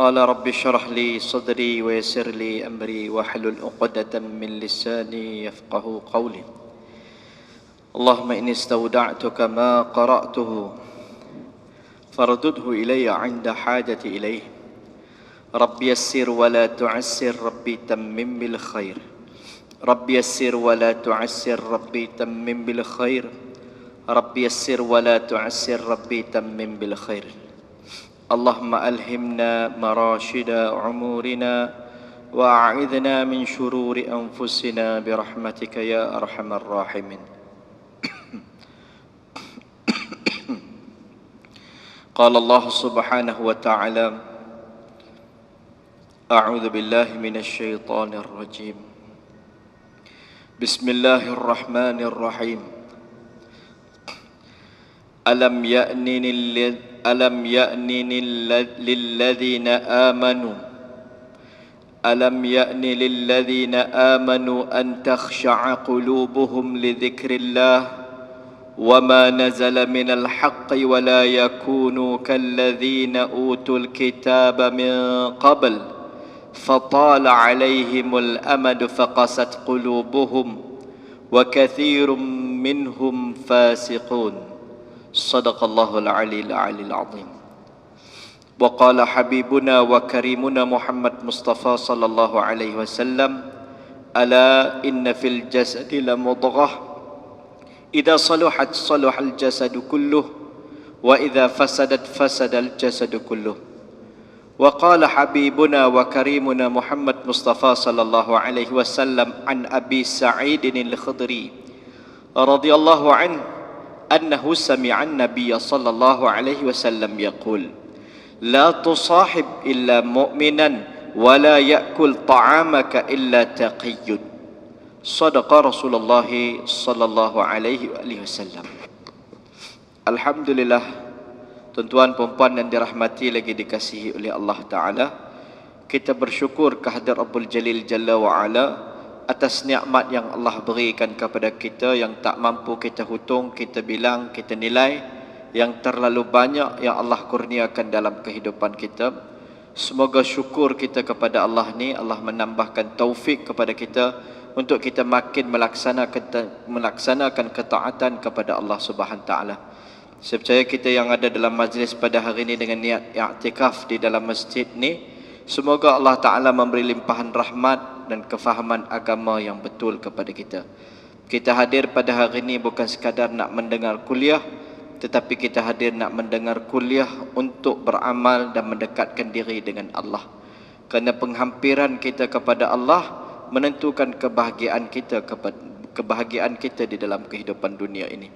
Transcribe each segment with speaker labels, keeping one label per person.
Speaker 1: قال رب اشرح لي صدري ويسر لي أمري واحلل عقدة من لساني يفقه قولي. اللهم إني استودعتك ما قرأته فردده إلي عند حاجتي إليه. رب يسر ولا تعسر، ربي تمم بالخير. رب يسر ولا تعسر، ربي تمم بالخير. رب يسر ولا تعسر، ربي تمم بالخير. اللهم ألهمنا مراشد عمورنا وأعذنا من شرور أنفسنا برحمتك يا أرحم الراحمين. قال الله سبحانه وتعالى: أعوذ بالله من الشيطان الرجيم. بسم الله الرحمن الرحيم. ألم يأن للذين آمنوا أن تخشع قلوبهم لذكر الله وما نزل من الحق ولا يكونوا كالذين أوتوا الكتاب من قبل فطال عليهم الأمد فقست قلوبهم وكثير منهم فاسقون. صدق الله العلي العظيم. وقال حبيبنا وكريمنا محمد مصطفى صلى الله عليه وسلم: ألا إن في الجسد لمضغة إذا صلحت صلح الجسد كله وإذا فسدت فسد الجسد كله. وقال حبيبنا وكريمنا محمد مصطفى صلى الله عليه وسلم عن أبي سعيد الخدري رضي الله عنه أنه سمع النبي صلى الله عليه وسلم يقول: لا تصاحب إلا مؤمنا ولا يأكل طعامك إلا تقي. صدق رسول الله صلى الله عليه وسلم. Alhamdulillah, tuan-tuan perempuan yang dirahmati lagi dikasihi oleh Allah Ta'ala, kita bersyukur kehadrat Rabbul Jalil Jalla wa'ala atas nikmat yang Allah berikan kepada kita yang tak mampu kita hitung, kita bilang, kita nilai, yang terlalu banyak yang Allah kurniakan dalam kehidupan kita. Semoga syukur kita kepada Allah ni, Allah menambahkan taufik kepada kita untuk kita makin melaksanakan ketaatan kepada Allah Subhanahu Taala. Saya percaya kita yang ada dalam majlis pada hari ini dengan niat i'tikaf di dalam masjid ni, semoga Allah Ta'ala memberi limpahan rahmat dan kefahaman agama yang betul kepada kita. Kita hadir pada hari ini bukan sekadar nak mendengar kuliah, tetapi kita hadir nak mendengar kuliah untuk beramal dan mendekatkan diri dengan Allah. Kerana penghampiran kita kepada Allah menentukan kebahagiaan kita di dalam kehidupan dunia ini.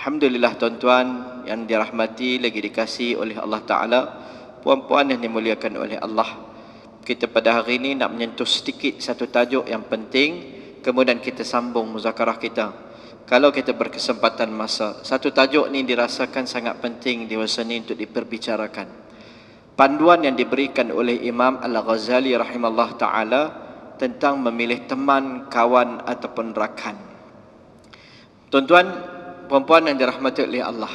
Speaker 1: Alhamdulillah tuan-tuan yang dirahmati lagi dikasihi oleh Allah Ta'ala, puan-puan yang dimuliakan oleh Allah, kita pada hari ini nak menyentuh sedikit satu tajuk yang penting, kemudian kita sambung muzakarah kita kalau kita berkesempatan masa. Satu tajuk ni dirasakan sangat penting di masa ini untuk diperbicarakan. Panduan yang diberikan oleh Imam Al-Ghazali rahimahullah ta'ala tentang memilih teman, kawan ataupun rakan. Tuan-tuan, perempuan yang dirahmati oleh Allah,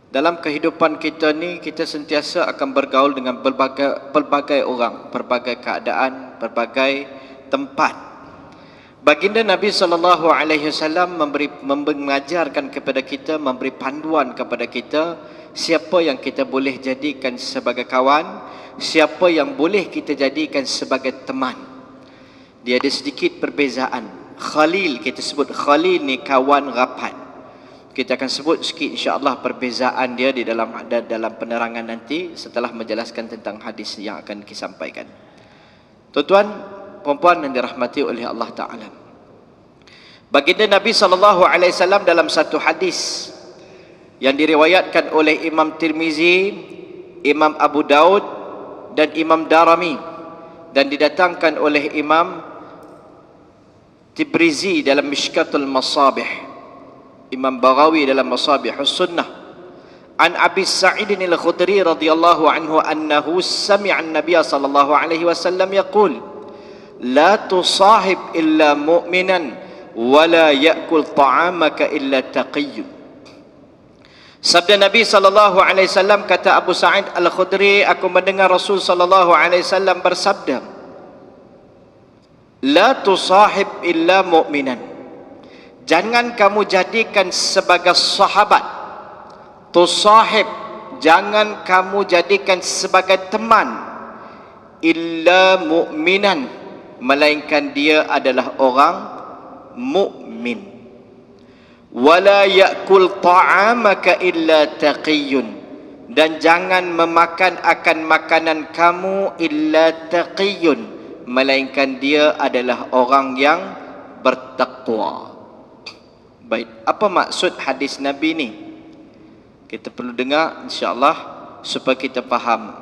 Speaker 1: dalam kehidupan kita ni, kita sentiasa akan bergaul dengan pelbagai orang, pelbagai keadaan, pelbagai tempat. Baginda Nabi SAW mengajarkan kepada kita, memberi panduan kepada kita, siapa yang kita boleh jadikan sebagai kawan, siapa yang boleh kita jadikan sebagai teman. Dia ada sedikit perbezaan. Khalil, kita sebut Khalil ni kawan rapat. Kita akan sebut sikit insya-Allah perbezaan dia di dalam penerangan nanti setelah menjelaskan tentang hadis yang akan disampaikan. Tuan-tuan, perempuan yang dirahmati oleh Allah Ta'ala, baginda Nabi SAW dalam satu hadis yang diriwayatkan oleh Imam Tirmizi, Imam Abu Daud dan Imam Darimi, dan didatangkan oleh Imam Tibrizi dalam Mishkatul Masabih, Imam Baghawi dalam Masabihus Sunnah, an Abi Sa'id al-Khudri radhiyallahu anhu annahu sami'a an-nabiy sallallahu alaihi wasallam yaqul: la tusahib illa mu'minan wa la ya'kul ta'amaka illa taqiy. Sabda Nabi sallallahu alaihi wasallam, kata Abu Sa'id Al-Khudri, aku mendengar Rasul sallallahu alaihi wasallam bersabda, la tusahib illa mu'minan. Jangan kamu jadikan sebagai sahabat. Tusahib, jangan kamu jadikan sebagai teman, illa mu'minan, melainkan dia adalah orang mukmin. Wala ya'kul ta'amaka illa taqiyun, dan jangan memakan akan makanan kamu illa taqiyun, melainkan dia adalah orang yang bertakwa. Baik, apa maksud hadis Nabi ni? Kita perlu dengar insya-Allah supaya kita faham.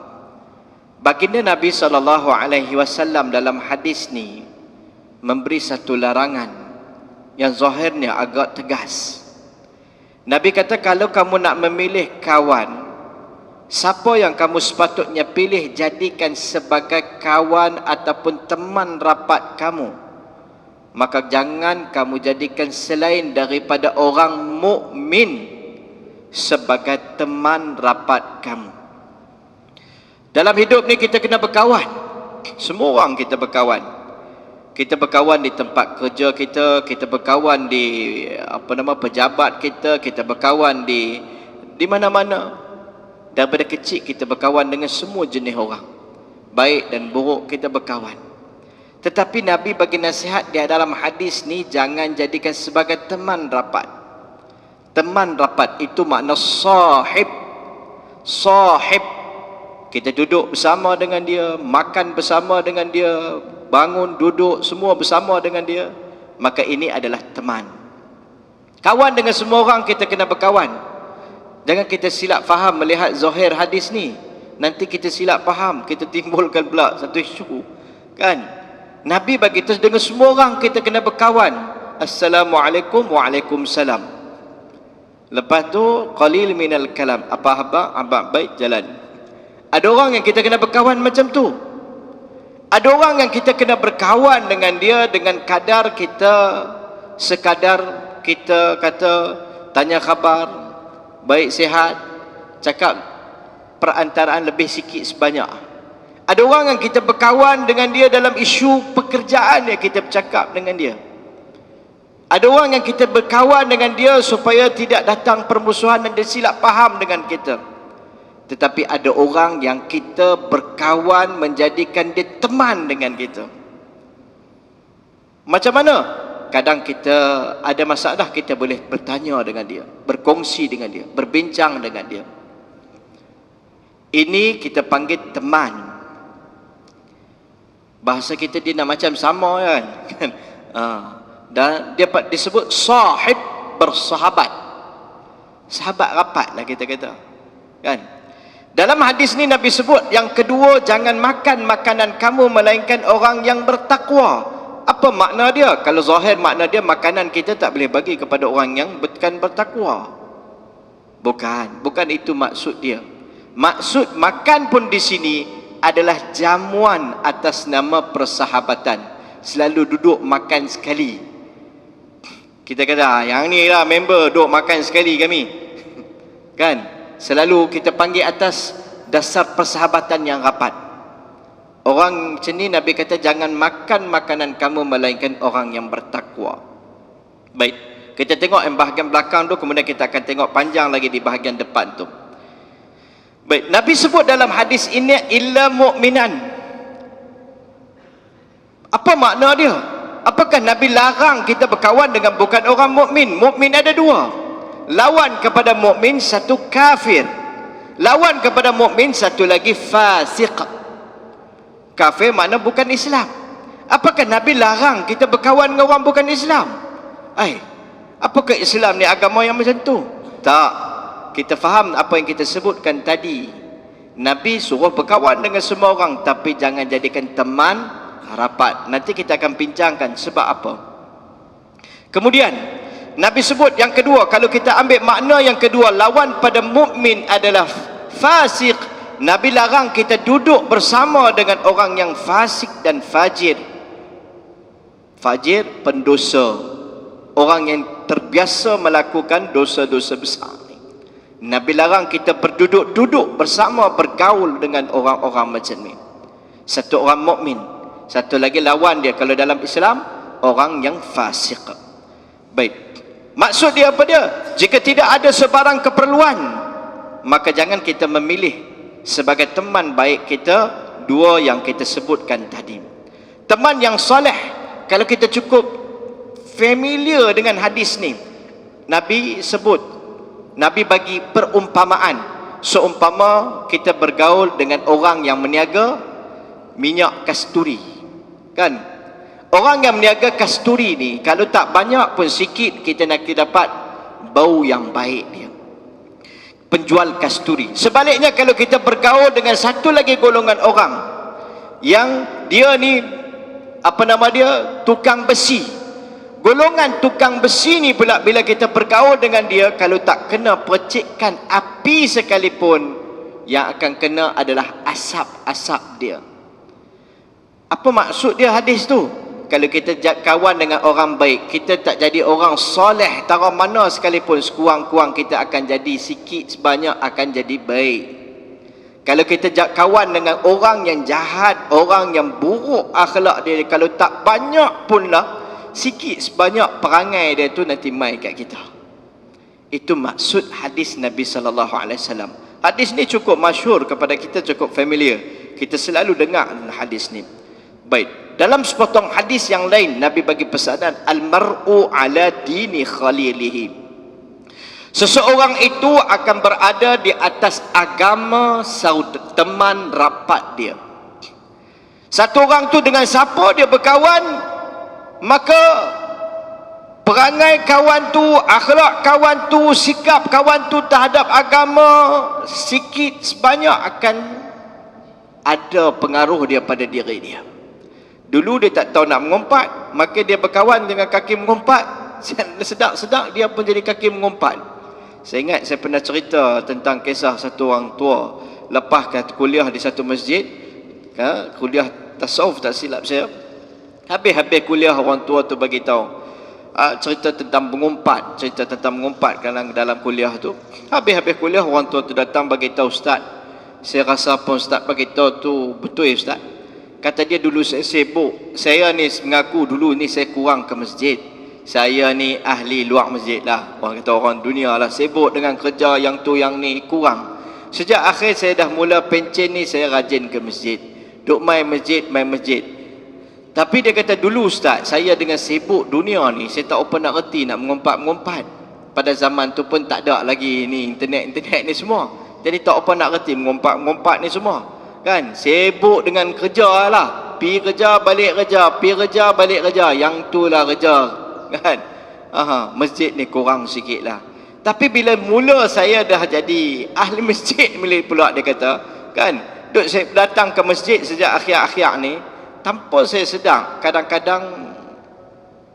Speaker 1: Baginda Nabi SAW dalam hadis ni memberi satu larangan yang zahirnya agak tegas. Nabi kata, kalau kamu nak memilih kawan, siapa yang kamu sepatutnya pilih jadikan sebagai kawan ataupun teman rapat kamu, maka jangan kamu jadikan selain daripada orang mukmin sebagai teman rapat kamu. Dalam hidup ni kita kena berkawan. Semua orang kita berkawan. Kita berkawan di tempat kerja kita, kita berkawan di pejabat kita, kita berkawan di mana-mana. Daripada kecil kita berkawan dengan semua jenis orang. Baik dan buruk kita berkawan. Tetapi Nabi bagi nasihat dia dalam hadis ni, jangan jadikan sebagai teman rapat. Teman rapat itu makna sahib. Sahib, kita duduk bersama dengan dia, makan bersama dengan dia, bangun, duduk, semua bersama dengan dia, maka ini adalah teman. Kawan dengan semua orang kita kena berkawan. Jangan kita silap faham melihat zahir hadis ni. Nanti kita silap faham, kita timbulkan pula satu isu, kan? Nabi bagi terus dengan semua orang kita kena berkawan. Assalamualaikum, waalaikumsalam. Lepas tu qalil minal kalam, apa baik jalan. Ada orang yang kita kena berkawan macam tu. Ada orang yang kita kena berkawan dengan dia dengan kadar kita, sekadar kita kata tanya khabar, baik sihat, cakap perantaraan lebih sikit sebanyak. Ada orang yang kita berkawan dengan dia dalam isu pekerjaan yang kita bercakap dengan dia. Ada orang yang kita berkawan dengan dia supaya tidak datang permusuhan dan dia silap faham dengan kita. Tetapi ada orang yang kita berkawan menjadikan dia teman dengan kita. Macam mana? Kadang kita ada masalah, kita boleh bertanya dengan dia, berkongsi dengan dia, berbincang dengan dia. Ini kita panggil teman. Bahasa kita dia nak macam sama kan? Dan dia disebut sahib, bersahabat. Sahabat rapat lah kita kata, kan? Dalam hadis ni Nabi sebut yang kedua, jangan makan makanan kamu melainkan orang yang bertakwa. Apa makna dia? Kalau zahir makna dia makanan kita tak boleh bagi kepada orang yang bukan bertakwa. Bukan itu maksud dia. Maksud makan pun di sini adalah jamuan atas nama persahabatan. Selalu duduk makan sekali. Kita kata, yang ni lah member duduk makan sekali kami. Kan? Selalu kita panggil atas dasar persahabatan yang rapat. Orang macam ni Nabi kata jangan makan makanan kamu melainkan orang yang bertakwa. Baik, kita tengok yang bahagian belakang tu, kemudian kita akan tengok panjang lagi di bahagian depan tu. Baik, Nabi sebut dalam hadis ini illa mu'minan. Apa makna dia? Apakah Nabi larang kita berkawan dengan bukan orang mukmin? Mukmin ada dua. Lawan kepada mukmin satu kafir. Lawan kepada mukmin satu lagi fasiq. Kafir makna bukan Islam. Apakah Nabi larang kita berkawan dengan orang bukan Islam? Apakah Islam ni agama yang macam tu? Tak. Kita faham apa yang kita sebutkan tadi. Nabi suruh berkawan dengan semua orang, tapi jangan jadikan teman rapat. Nanti kita akan bincangkan sebab apa. Kemudian Nabi sebut yang kedua, kalau kita ambil makna yang kedua, lawan pada mukmin adalah fasik. Nabi larang kita duduk bersama dengan orang yang fasik dan fajir. Fajir, pendosa. Orang yang terbiasa melakukan dosa-dosa besar. Nabi larang kita berduduk-duduk bersama, bergaul dengan orang-orang macam ni. Satu orang mukmin, satu lagi lawan dia kalau dalam Islam, orang yang fasik. Baik, maksud dia apa dia? Jika tidak ada sebarang keperluan, maka jangan kita memilih sebagai teman baik kita dua yang kita sebutkan tadi. Teman yang soleh, kalau kita cukup familiar dengan hadis ni, Nabi sebut, Nabi bagi perumpamaan. Seumpama kita bergaul dengan orang yang meniaga minyak kasturi, kan? Orang yang meniaga kasturi ni, kalau tak banyak pun sikit kita nak dapat bau yang baik dia, penjual kasturi. Sebaliknya kalau kita bergaul dengan satu lagi golongan orang yang dia ni apa nama dia, tukang besi. Golongan tukang besi ni pula, bila kita bergaul dengan dia, kalau tak kena percikan api sekalipun, yang akan kena adalah asap-asap dia. Apa maksud dia hadis tu? Kalau kita kawan dengan orang baik, kita tak jadi orang soleh, taruh mana sekalipun, sekurang-kurang kita akan jadi sikit sebanyak akan jadi baik. Kalau kita kawan dengan orang yang jahat, orang yang buruk akhlak dia, kalau tak banyak pun lah, sikit sebanyak perangai dia tu nanti mai kat kita. Itu maksud hadis Nabi SAW. Hadis ni cukup masyhur kepada kita, cukup familiar. Kita selalu dengar hadis ni. Baik, dalam sepotong hadis yang lain, Nabi bagi pesanan, al-mar'u ala dini khalilihi. Seseorang itu akan berada di atas agama teman rapat dia. Satu orang tu dengan siapa dia berkawan, maka perangai kawan tu, akhlak kawan tu, sikap kawan tu terhadap agama sikit sebanyak akan ada pengaruh dia pada diri dia. Dulu dia tak tahu nak mengumpat, maka dia berkawan dengan kaki mengumpat. Sedang-sedang dia pun jadi kaki mengumpat. Saya ingat saya pernah cerita tentang kisah satu orang tua lepas kuliah di satu masjid, kuliah tasawuf tak silap saya. Habis-habis kuliah, orang tua tu bagi tahu cerita tentang mengumpat, cerita tentang mengumpat dalam kuliah tu. Habis-habis kuliah, orang tua tu datang bagi tahu, Ustaz, saya rasa pun Ustaz bagi tahu tu betul Ustaz. Kata dia, dulu saya sibuk, saya ni mengaku dulu ni saya kurang ke masjid, saya ni ahli luar masjid lah, orang kata orang dunia lah, sibuk dengan kerja yang tu yang ni, kurang. Sejak akhir saya dah mula pencen ni, saya rajin ke masjid, duk main masjid. Tapi dia kata, dulu Ustaz, saya dengan sibuk dunia ni, saya tak apa nak reti nak mengumpat-mengumpat. Pada zaman tu pun tak ada lagi ni internet ni semua. Jadi tak apa nak reti mengumpat-mengumpat ni semua. Kan? Sibuk dengan kerja lah. Pi kerja, balik kerja, pi kerja, balik kerja. Yang tu lah kerja. Kan? Masjid ni kurang sikit lah. Tapi bila mula saya dah jadi ahli masjid pula, dia kata, kan? Duk saya datang ke masjid sejak akhir-akhir ni, tanpa saya sedar, kadang-kadang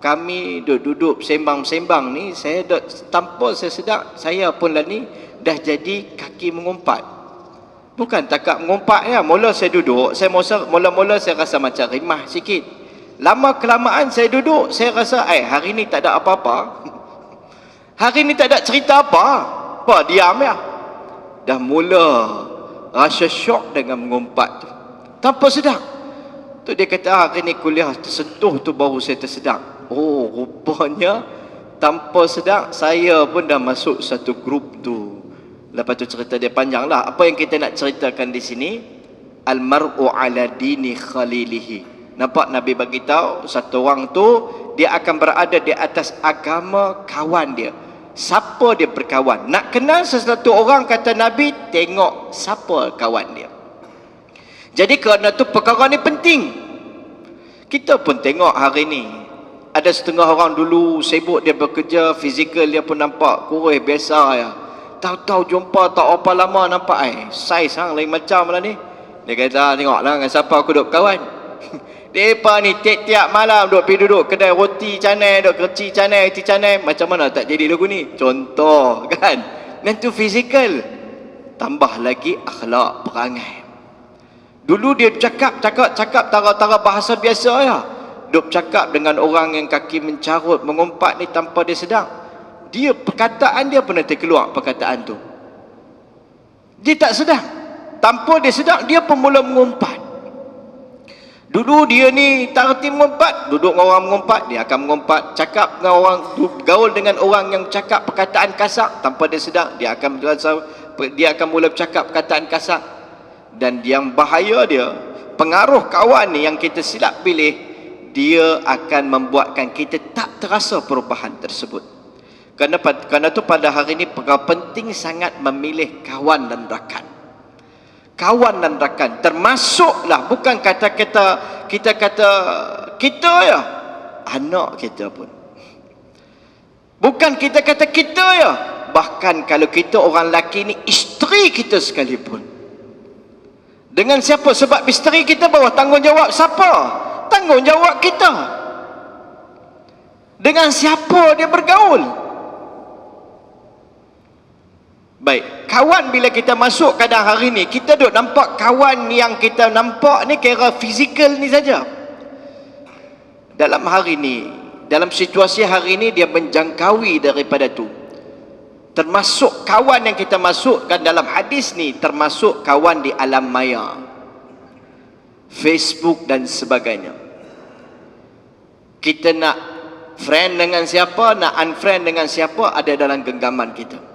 Speaker 1: kami duduk sembang-sembang ni, saya tanpa saya sedar, saya pun lah ni dah jadi kaki mengumpat. Bukan takat mengumpat ya, mula saya duduk, mula-mula saya rasa macam rimah sikit. Lama kelamaan saya duduk, saya rasa hari ni tak ada apa-apa. Hari ni tak ada cerita apa, diam ya. Dah mula rasa syok dengan mengumpat tu, tanpa sedar. Tu dia kata, hari ni kuliah tersentuh tu baru saya tersedar. Oh, rupanya tanpa sedar saya pun dah masuk satu grup tu. Lepas tu cerita dia panjang lah. Apa yang kita nak ceritakan di sini, al-mar'u ala dini khalilihi. Nampak Nabi bagi tahu, satu orang tu dia akan berada di atas agama kawan dia. Siapa dia berkawan? Nak kenal sesuatu orang, kata Nabi, tengok siapa kawan dia. Jadi kerana tu perkara ni penting. Kita pun tengok hari ni, ada setengah orang dulu sibuk dia bekerja, fizikal dia pun nampak kurus biasa ya. Tahu-tahu jumpa tak apa lama nampak saiz hang lain macam lah ni. Dia kata, tengoklah dengan siapa aku duk kawan. Depa ni tiap-tiap malam duk pergi duduk kedai roti canai, duk kerci canai, roti canai, macam mana tak jadi lagu ni? Contoh kan. Dan tu fizikal. Tambah lagi akhlak, perangai. Dulu dia cakap tara-tara bahasa biasa ya. Duk cakap dengan orang yang kaki mencarut, mengumpat ni tanpa dia sedar. Perkataan dia pun nanti keluar perkataan tu. Dia tak sedar. Tanpa dia sedar, dia pun mula mengumpat. Dulu dia ni tak reti mengumpat, duduk dengan orang mengumpat, dia akan mengumpat, cakap dengan orang, gaul dengan orang yang cakap perkataan kasar, tanpa dia sedar, dia akan mula bercakap perkataan kasar. Dan yang bahaya dia, pengaruh kawan ni yang kita silap pilih, dia akan membuatkan kita tak terasa perubahan tersebut. Kerana tu pada hari ini perkara penting sangat memilih kawan dan rakan. Kawan dan rakan termasuklah, bukan kata kita ya, anak kita pun, bukan kita kata kita ya, bahkan kalau kita orang lelaki ni, isteri kita sekalipun. Dengan siapa? Sebab isteri kita bawah tanggungjawab siapa? Tanggungjawab kita. Dengan siapa dia bergaul? Baik, kawan bila kita masuk kadang hari ni, kita duk nampak kawan yang kita nampak ni kira fizikal ni saja. Dalam hari ni, dalam situasi hari ni, dia menjangkaui daripada tu. Termasuk kawan yang kita masukkan dalam hadis ni, termasuk kawan di alam maya, Facebook dan sebagainya. Kita nak friend dengan siapa, nak unfriend dengan siapa, ada dalam genggaman kita.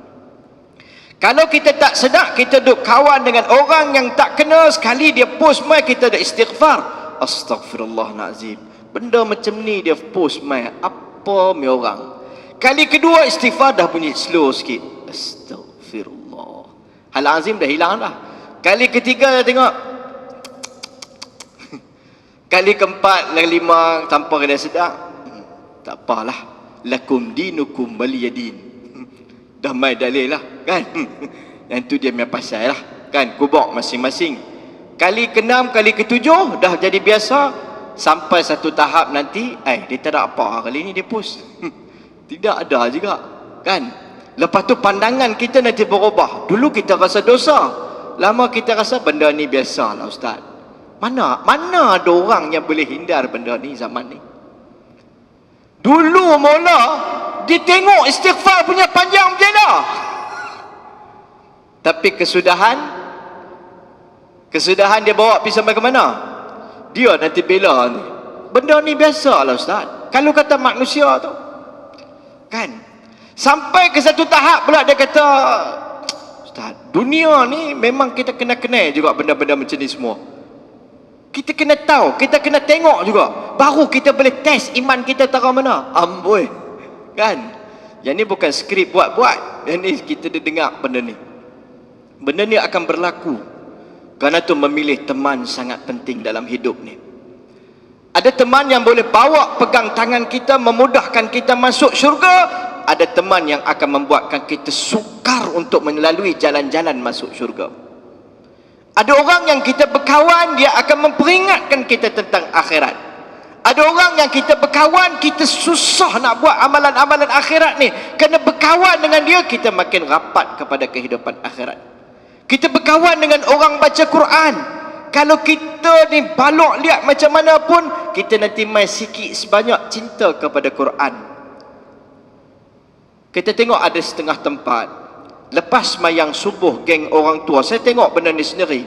Speaker 1: Kalau kita tak sedar, kita duk kawan dengan orang yang tak kenal, sekali dia post mai, kita dah istighfar, astagfirullahalazim, benda macam ni dia post mai, apa mi orang. Kali kedua istighfar dah bunyi slow sikit, astagfirullah, hal azim dah hilang dah. Kali ketiga dah tengok, kali keempat, kelima, tanpa kena sedar, tak apalah, lakum dinukum waliyadin, damai dalil lah kan. Yang tu dia punya pasal lah kan, kubok masing-masing. Kali ke-6, kali ke-7 dah jadi biasa, sampai satu tahap nanti dia tak ada apa kali ni dia post tidak ada juga kan. Lepas tu pandangan kita nanti berubah. Dulu kita rasa dosa, lama kita rasa benda ni biasa lah ustaz. Mana ada orang yang boleh hindar benda ni zaman ni. Dulu mula dia tengok istighfar punya panjang je dah. Tapi kesudahan dia bawa pergi sampai ke mana? Dia nanti bela ni, benda ni biasa lah ustaz, kalau kata manusia tu kan. Sampai ke satu tahap pula dia kata, ustaz, dunia ni memang kita kena kenal juga benda-benda macam ni semua. Kita kena tahu, kita kena tengok juga, baru kita boleh test iman kita taruh mana. Amboi kan. Yang ni bukan skrip buat-buat, yang ni kita dah dengar benda ni. Benda ni akan berlaku. Kerana tu memilih teman sangat penting dalam hidup ni. Ada teman yang boleh bawa pegang tangan kita, memudahkan kita masuk syurga. Ada teman yang akan membuatkan kita sukar untuk melalui jalan-jalan masuk syurga. Ada orang yang kita berkawan, dia akan memperingatkan kita tentang akhirat. Ada orang yang kita berkawan, kita susah nak buat amalan-amalan akhirat ni. Kerana berkawan dengan dia, kita makin rapat kepada kehidupan akhirat. Kita berkawan dengan orang baca Quran. Kalau kita ni balok lihat macam mana pun, kita nanti main sikit sebanyak cinta kepada Quran. Kita tengok ada setengah tempat, lepas mayang subuh, geng orang tua, saya tengok benda ni sendiri,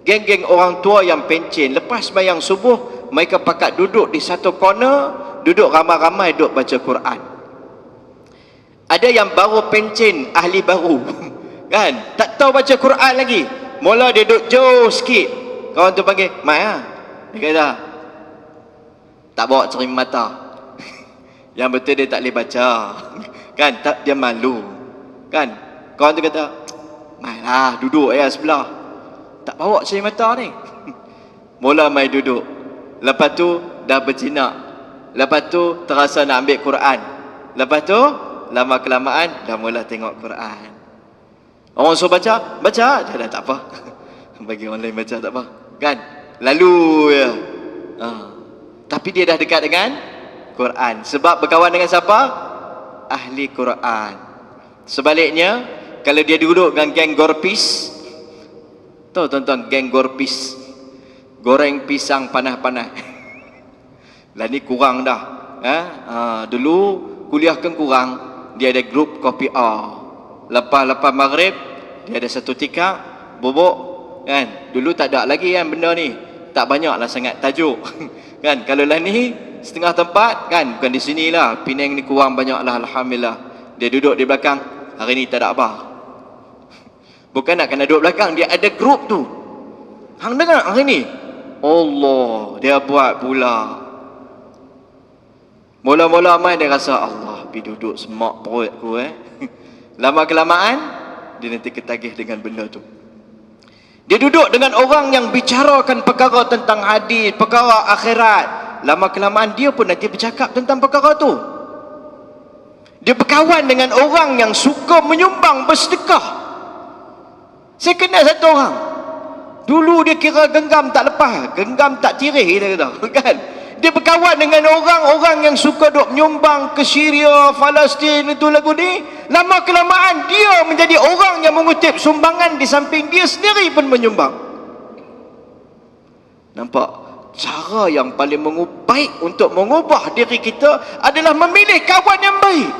Speaker 1: geng-geng orang tua yang pencen, lepas mayang subuh, mereka pakat duduk di satu corner, duduk ramai-ramai duduk baca Quran. Ada yang baru pencen, ahli baru kan, tak tahu baca Quran lagi, mula dia duduk jauh sikit, kawan tu panggil, mai lah, dia kata tak bawa cermin mata yang betul dia tak boleh baca kan, tak, dia malu kan. Kawan tu kata, mai lah, duduk sebelah, tak bawa cermin mata ni mula mai duduk. Lepas tu dah berjinak, lepas tu terasa nak ambil Quran, lepas tu lama kelamaan dah mula tengok Quran. Orang suruh baca, baca je dah, tak apa bagi orang lain baca tak apa kan, lalu ya. Tapi dia dah dekat dengan Quran, sebab berkawan dengan siapa? Ahli Quran. Sebaliknya, kalau dia duduk dengan geng gorpis, tahu tuan-tuan geng gorpis, goreng pisang panas-panas lah ni kurang dah. Dulu kuliah kan kurang, dia ada grup kopi A, lepas maghrib Dia ada satu tikar, bubuk, kan? Dulu tak ada lagi kan benda ni. Tak banyaklah sangat tajuk. Kan? Kalau lah ni, setengah tempat, kan? Bukan di sinilah. Penang ni kurang banyaklah, alhamdulillah. Dia duduk di belakang, hari ni tak ada apa. Bukan nak kena duduk belakang, dia ada grup tu. Hang dengar hari ni? Allah, dia buat pula. Mula-mula main dia rasa, Allah, pergi duduk semak perut aku Lama-kelamaan, dia nanti ketagih dengan benda tu. Dia duduk dengan orang yang bicarakan perkara tentang hadis, perkara akhirat. Lama-kelamaan dia pun nanti bercakap tentang perkara tu. Dia berkawan dengan orang yang suka menyumbang, bersedekah. Saya kenal satu orang. Dulu dia kira genggam tak lepas, genggam tak tirih, dia kata. Kan? Dia berkawan dengan orang-orang yang suka duk menyumbang ke Syria, Palestin, itu lagu ni. Lama kelamaan dia menjadi orang yang mengutip sumbangan di samping dia sendiri pun menyumbang. Nampak? Cara yang paling baik untuk mengubah diri kita adalah memilih kawan yang baik.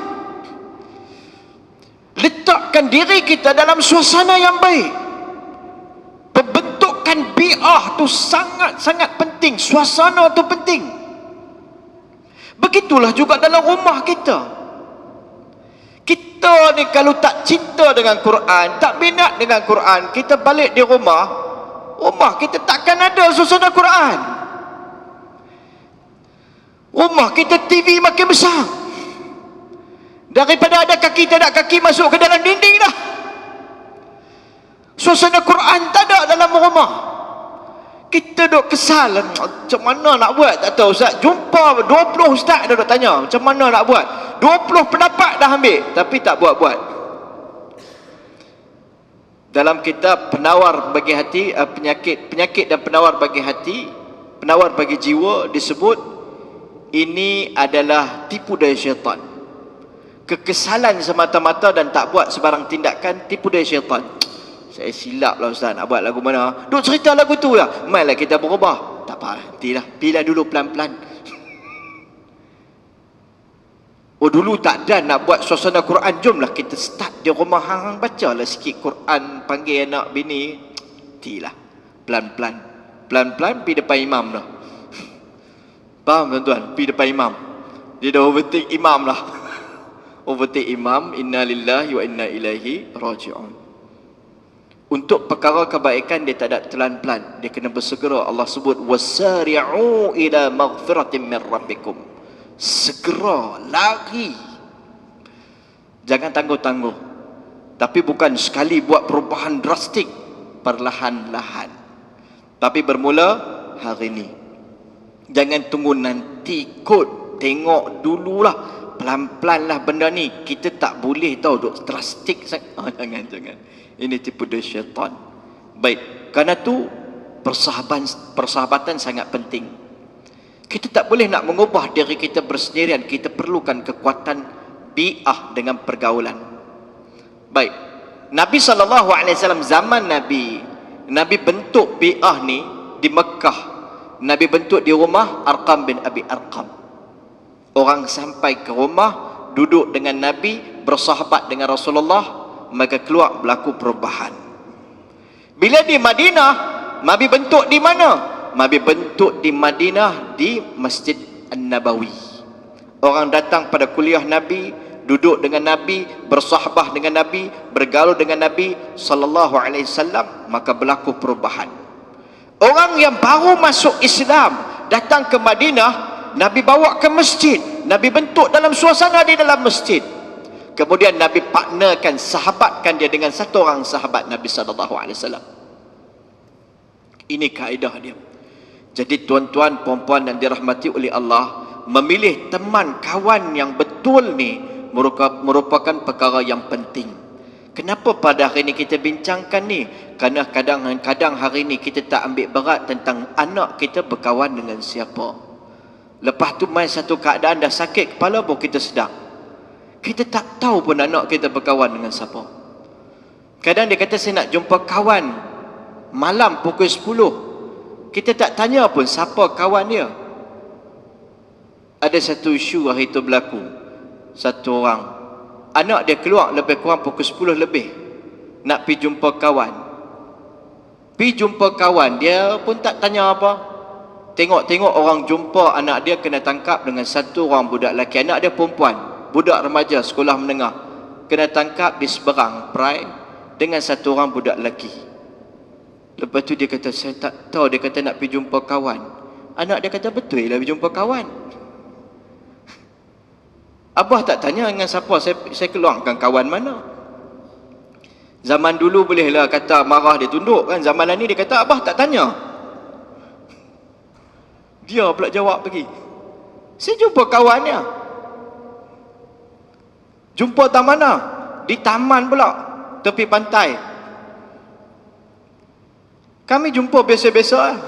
Speaker 1: Letakkan diri kita dalam suasana yang baik. Pembentukan bi'ah tu sangat-sangat penting. Suasana tu penting. Begitulah juga dalam rumah kita. Kita ni kalau tak cinta dengan Quran, tak minat dengan Quran, kita balik di rumah kita takkan ada suasana Quran. Rumah kita TV makin besar. Daripada ada kaki tak ada kaki, masuk ke dalam dinding dah. Suasana Quran tak ada dalam rumah. Kita duk kesal, macam mana nak buat tak tahu Ustaz. Jumpa 20 ustaz dah duk tanya macam mana nak buat. 20 pendapat dah ambil tapi tak buat-buat. Dalam kitab penawar bagi hati, penyakit dan penawar bagi hati, penawar bagi jiwa, disebut ini adalah tipu daya syaitan. Kekesalan semata-mata dan tak buat sebarang tindakan, tipu daya syaitan. Saya silap lah Ustaz, nak buat lagu mana? Duk cerita lagu tu lah. Mainlah kita berubah. Tak apa, nantilah. Pilih dulu pelan-pelan. Oh dulu tak ada nak buat suasana Quran. Jomlah kita start di rumah hang bacalah sikit Quran, panggil anak bini. Nantilah. Pelan-pelan. Pelan-pelan pergi depan imam dah. Faham tuan-tuan? Pergi depan imam. Dia dah overtake imam lah. Overtake imam. Inna lillahi wa inna ilaihi raji'un. Untuk perkara kebaikan dia tak ada pelan-pelan, dia kena bersegera. Allah sebut wasari'u ila maghfiratin min rabbikum. Segera, lari. Jangan tangguh-tangguh. Tapi bukan sekali buat perubahan drastik, perlahan-lahan. Tapi bermula hari ini. Jangan tunggu nanti kot, tengok dululah. Pelan-pelan lah benda ni. Kita tak boleh tahu duk drastik. Jangan. Ini tipu daya syaitan. Baik, kerana tu persahabatan sangat penting. Kita tak boleh nak mengubah diri kita bersendirian. Kita perlukan kekuatan bi'ah dengan pergaulan. Baik, Nabi SAW zaman Nabi bentuk bi'ah ni di Mekah. Nabi bentuk di rumah Arqam bin Abi Arqam. Orang sampai ke rumah, duduk dengan Nabi, bersahabat dengan Rasulullah, maka keluar berlaku perubahan. Bila di Madinah, Nabi bentuk di mana? Nabi bentuk di Madinah di Masjid An-Nabawi. Orang datang pada kuliah Nabi, duduk dengan Nabi, bersahabat dengan Nabi, bergaul dengan Nabi sallallahu alaihi wasallam, maka berlaku perubahan. Orang yang baru masuk Islam datang ke Madinah, Nabi bawa ke masjid, Nabi bentuk dalam suasana di dalam masjid. Kemudian Nabi partnerkan, sahabatkan dia dengan satu orang sahabat Nabi SAW. Ini kaedah dia. Jadi tuan-tuan, puan-puan yang dirahmati oleh Allah, memilih teman, kawan yang betul ni merupakan perkara yang penting. Kenapa pada hari ini kita bincangkan ni? Kerana kadang-kadang hari ini kita tak ambil berat tentang anak kita berkawan dengan siapa. Lepas tu main satu keadaan dah sakit kepala pun kita sedar. Kita tak tahu pun anak kita berkawan dengan siapa. Kadang dia kata saya nak jumpa kawan malam pukul 10. Kita tak tanya pun siapa kawan dia. Ada satu isu hari itu berlaku. Satu orang, anak dia keluar lebih kurang pukul 10 lebih. nak pi jumpa kawan. Pi jumpa kawan, dia pun tak tanya apa. Tengok-tengok orang jumpa anak dia kena tangkap dengan satu orang budak lelaki. Anak dia perempuan, budak remaja sekolah menengah, kena tangkap di seberang perai dengan satu orang budak lelaki. Lepas tu dia kata, saya tak tahu, dia kata nak pergi jumpa kawan. Anak dia kata, betul lah pergi jumpa kawan. Abah tak tanya dengan siapa saya keluarkan kawan mana. Zaman dulu bolehlah kata marah dia tunduk kan. Zaman ni dia kata, abah tak tanya. Dia pula jawab pergi. Saya jumpa kawannya. Jumpa tak mana? Di taman pula, tepi pantai. Kami jumpa biasa-biasa lah.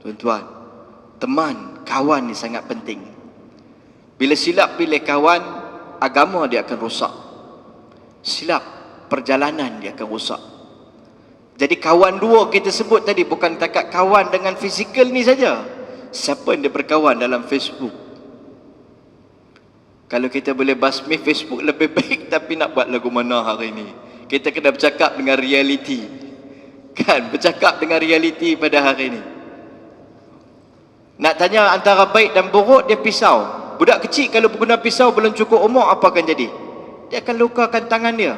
Speaker 1: Tuan-tuan, teman, kawan ni sangat penting. Bila silap pilih kawan, agama dia akan rosak. Silap, perjalanan dia akan rosak. Jadi kawan dua kita sebut tadi bukan takat kawan dengan fizikal ni saja. Siapa yang dia berkawan dalam Facebook? Kalau kita boleh basmi Facebook lebih baik, tapi nak buat lagu mana hari ni? Kita kena bercakap dengan realiti. Kan, bercakap dengan realiti pada hari ni. Nak tanya antara baik dan buruk, dia pisau. Budak kecil kalau guna pisau belum cukup umur, apa akan jadi? Dia akan lukakan tangan dia.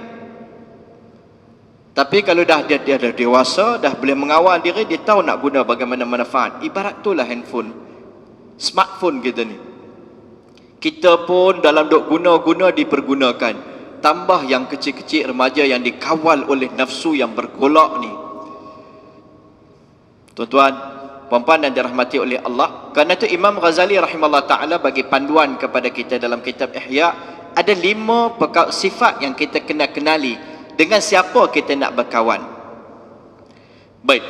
Speaker 1: Tapi kalau dia dah dewasa, dah boleh mengawal diri, dia tahu nak guna bagaimana manfaat. Ibarat itulah handphone, smartphone kita ni. Kita pun dalam duk guna-guna dipergunakan. Tambah yang kecil-kecil remaja yang dikawal oleh nafsu yang bergolak ni. Tuan-tuan, puan-puan dan dirahmati oleh Allah. Kerana itu Imam Ghazali rahimahullah ta'ala bagi panduan kepada kita dalam kitab Ihya. Ada 5 sifat yang kita kena kenali. Dengan siapa kita nak berkawan. Baik.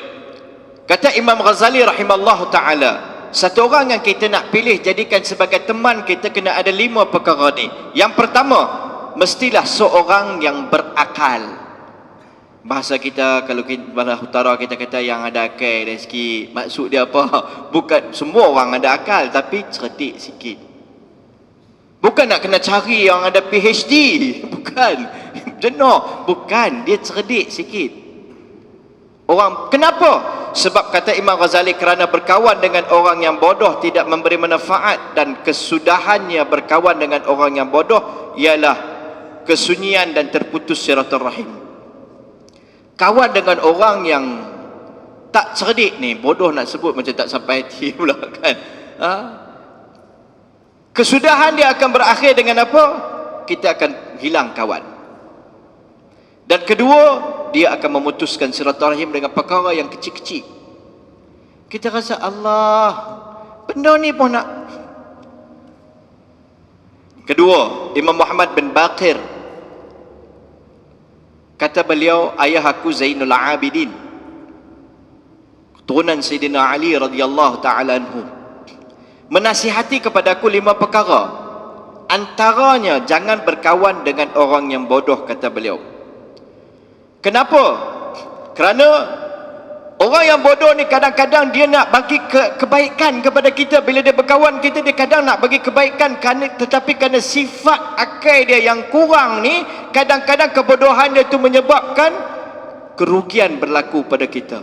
Speaker 1: Kata Imam Ghazali rahimahullah ta'ala, satu orang yang kita nak pilih jadikan sebagai teman, kita kena ada 5 perkara ni. Yang pertama, mestilah seorang yang berakal. Bahasa kita, kalau kita bahasa utara kita kata yang ada akal dan sikit. Maksud dia apa? Bukan semua orang ada akal, tapi cerdik sikit. Bukan nak kena cari yang ada PhD. Bukan. Jenuh. Bukan. Dia cerdik sikit. Orang, kenapa? Sebab kata Imam Ghazali, kerana berkawan dengan orang yang bodoh tidak memberi manfaat, dan kesudahannya berkawan dengan orang yang bodoh ialah kesunyian dan terputus silaturahim. Kawan dengan orang yang tak cerdik ni, bodoh nak sebut macam tak sampai hati pula kan. Kesudahan dia akan berakhir dengan apa? Kita akan hilang kawan. Dan kedua, dia akan memutuskan silaturahim dengan perkara yang kecil-kecil. Kita rasa Allah, benda ni pun nak. Kedua, Imam Muhammad bin Baqir, kata beliau, ayah aku Zainul Abidin, keturunan Sayyidina Ali radhiyallahu ta'ala anhu, menasihati kepadaku 5 perkara. Antaranya, jangan berkawan dengan orang yang bodoh, kata beliau. Kenapa? Kerana orang yang bodoh ni kadang-kadang dia nak bagi kebaikan kepada kita. Bila dia berkawan kita, dia kadang nak bagi kebaikan, tetapi kerana sifat akal dia yang kurang ni, kadang-kadang kebodohan dia tu menyebabkan kerugian berlaku pada kita.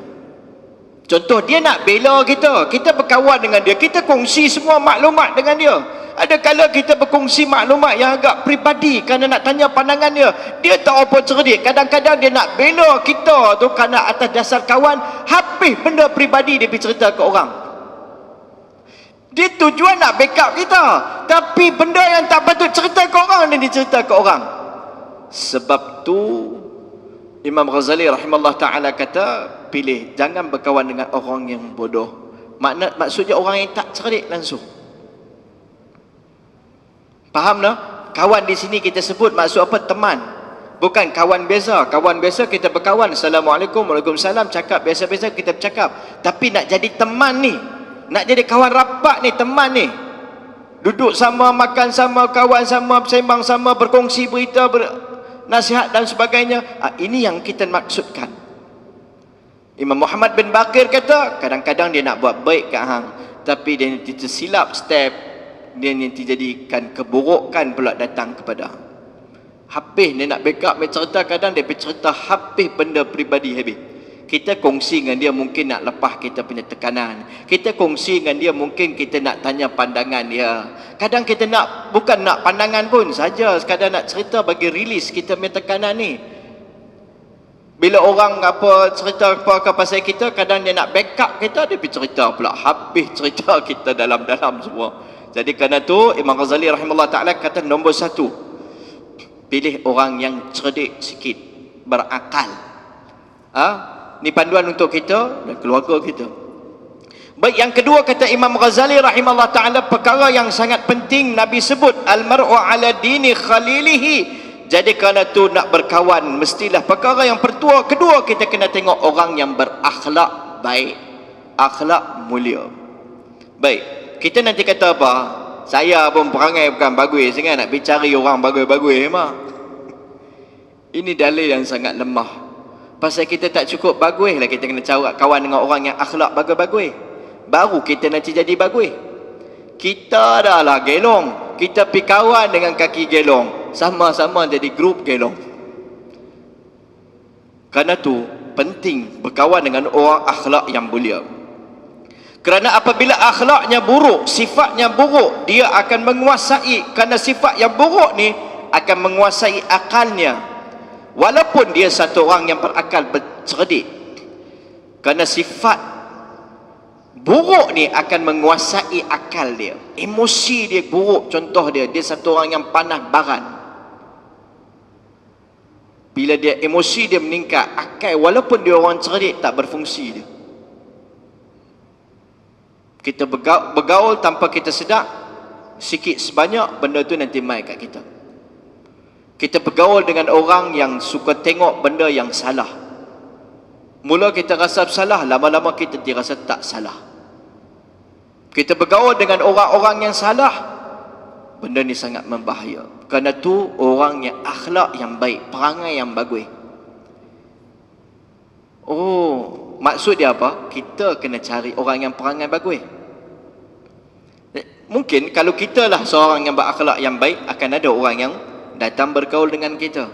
Speaker 1: Contoh, dia nak bela kita, kita berkawan dengan dia, kita kongsi semua maklumat dengan dia. Ada kala kita berkongsi maklumat yang agak peribadi kerana nak tanya pandangan dia. Dia tak apa cerdik. Kadang-kadang dia nak bela kita tu kerana atas dasar kawan, habis benda peribadi dia pergi cerita ke orang. Dia tujuan nak backup kita, tapi benda yang tak patut cerita ke orang, dia dicerita ke orang. Sebab tu Imam Ghazali rahimahullah ta'ala kata, pilih, jangan berkawan dengan orang yang bodoh. Maksudnya orang yang tak cerdik langsung. Faham tak? Kawan di sini kita sebut maksud apa? Teman. Bukan kawan biasa. Kawan biasa kita berkawan, Assalamualaikum, Waalaikumsalam, cakap biasa-biasa kita bercakap. Tapi nak jadi teman ni, nak jadi kawan rapat ni, teman ni, duduk sama, makan sama, kawan sama, bersembang sama, berkongsi berita, nasihat dan sebagainya. Ini yang kita maksudkan. Imam Muhammad bin Baqir kata, kadang-kadang dia nak buat baik kat hang, tapi dia tersilap step, dia nanti jadikan keburukan pula datang kepada hang. Habis dia nak backup, dia cerita, kadang dia cerita habis benda peribadi habis. Kita kongsi dengan dia mungkin nak lepas kita punya tekanan. Kita kongsi dengan dia mungkin kita nak tanya pandangan dia. Kadang kita nak, bukan nak pandangan pun saja, sekadar nak cerita bagi rilis kita punya tekanan ni. Bila orang apa cerita apa pasal kita, kadang dia nak backup kita, dia pergi cerita pula. Habis cerita kita dalam-dalam semua. Jadi kerana tu Imam Ghazali rahimahullah ta'ala kata nombor satu, pilih orang yang cerdik sikit, berakal. Ni panduan untuk kita dan keluarga kita. Baik, yang kedua kata Imam Ghazali rahimahullah ta'ala, perkara yang sangat penting Nabi sebut, al-mar'u ala dini khalilihi. Jadi kerana tu nak berkawan, mestilah perkara yang kedua kita kena tengok orang yang berakhlak baik, akhlak mulia. Baik, kita nanti kata apa? Saya pun perangai bukan bagus sangat, nak bicara orang bagus-bagus mah. Ini dalil yang sangat lemah. Pasal kita tak cukup bagus lah, kita kena cari kawan dengan orang yang akhlak bagus-bagus. Baru kita nanti jadi bagus. Kita dah lah gelong, kita pergi kawan dengan kaki gelong, sama-sama jadi grup gelong. Kerana tu penting berkawan dengan orang akhlak yang mulia. Kerana apabila akhlaknya buruk, sifatnya buruk, dia akan menguasai, kerana sifat yang buruk ni akan menguasai akalnya. Walaupun dia satu orang yang berakal, bercerdik, kerana sifat buruk ni akan menguasai akal dia, emosi dia buruk. Contoh dia satu orang yang panas baran. Bila dia emosi dia meningkat, akal walaupun dia orang cerdik tak berfungsi dia. Kita bergaul tanpa kita sedar, sikit sebanyak benda tu nanti mai kat kita. Kita bergaul dengan orang yang suka tengok benda yang salah. Mula kita rasa salah, lama-lama kita dirasa tak salah. Kita bergaul dengan orang-orang yang salah, benda ni sangat membahaya. Kerana tu orang yang akhlak yang baik, perangai yang bagus. Oh, maksud dia apa? Kita kena cari orang yang perangai bagus. Mungkin kalau kita lah seorang yang berakhlak yang baik, akan ada orang yang datang bergaul dengan kita.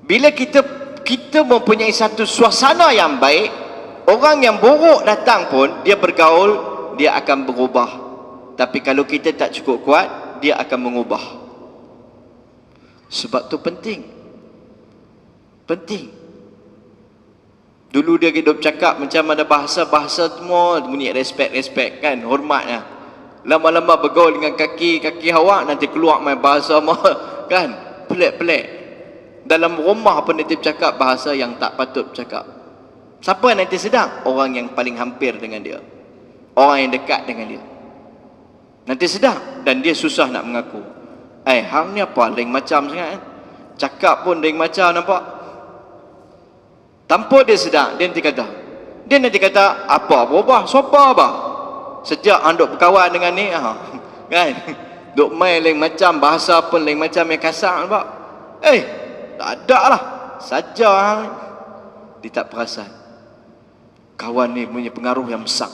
Speaker 1: Bila kita mempunyai satu suasana yang baik, orang yang buruk datang pun dia bergaul, dia akan berubah. Tapi kalau kita tak cukup kuat, dia akan mengubah. Sebab tu penting. Dulu dia hidup cakap macam ada bahasa semua bunyi respect kan, hormatnya. Lama-lama bergaul dengan kaki awak, nanti keluar main bahasa kan, pelik-pelik. Dalam rumah pun dia cakap bahasa yang tak patut cakap. Siapa yang nanti sedang? Orang yang paling hampir dengan dia, orang yang dekat dengan dia nanti sedang. Dan dia susah nak mengaku. Hang ni apa lain macam sangat, cakap pun lain macam, nampak. Tanpa dia sedang, dia nanti kata apa berubah, sopa apa sejak hang duk berkawan dengan ni, kan, duk main lain macam, bahasa pun lain macam, yang kasar, nampak. Tak ada lah saja, dia tak perasan. Kawan ni punya pengaruh yang besar.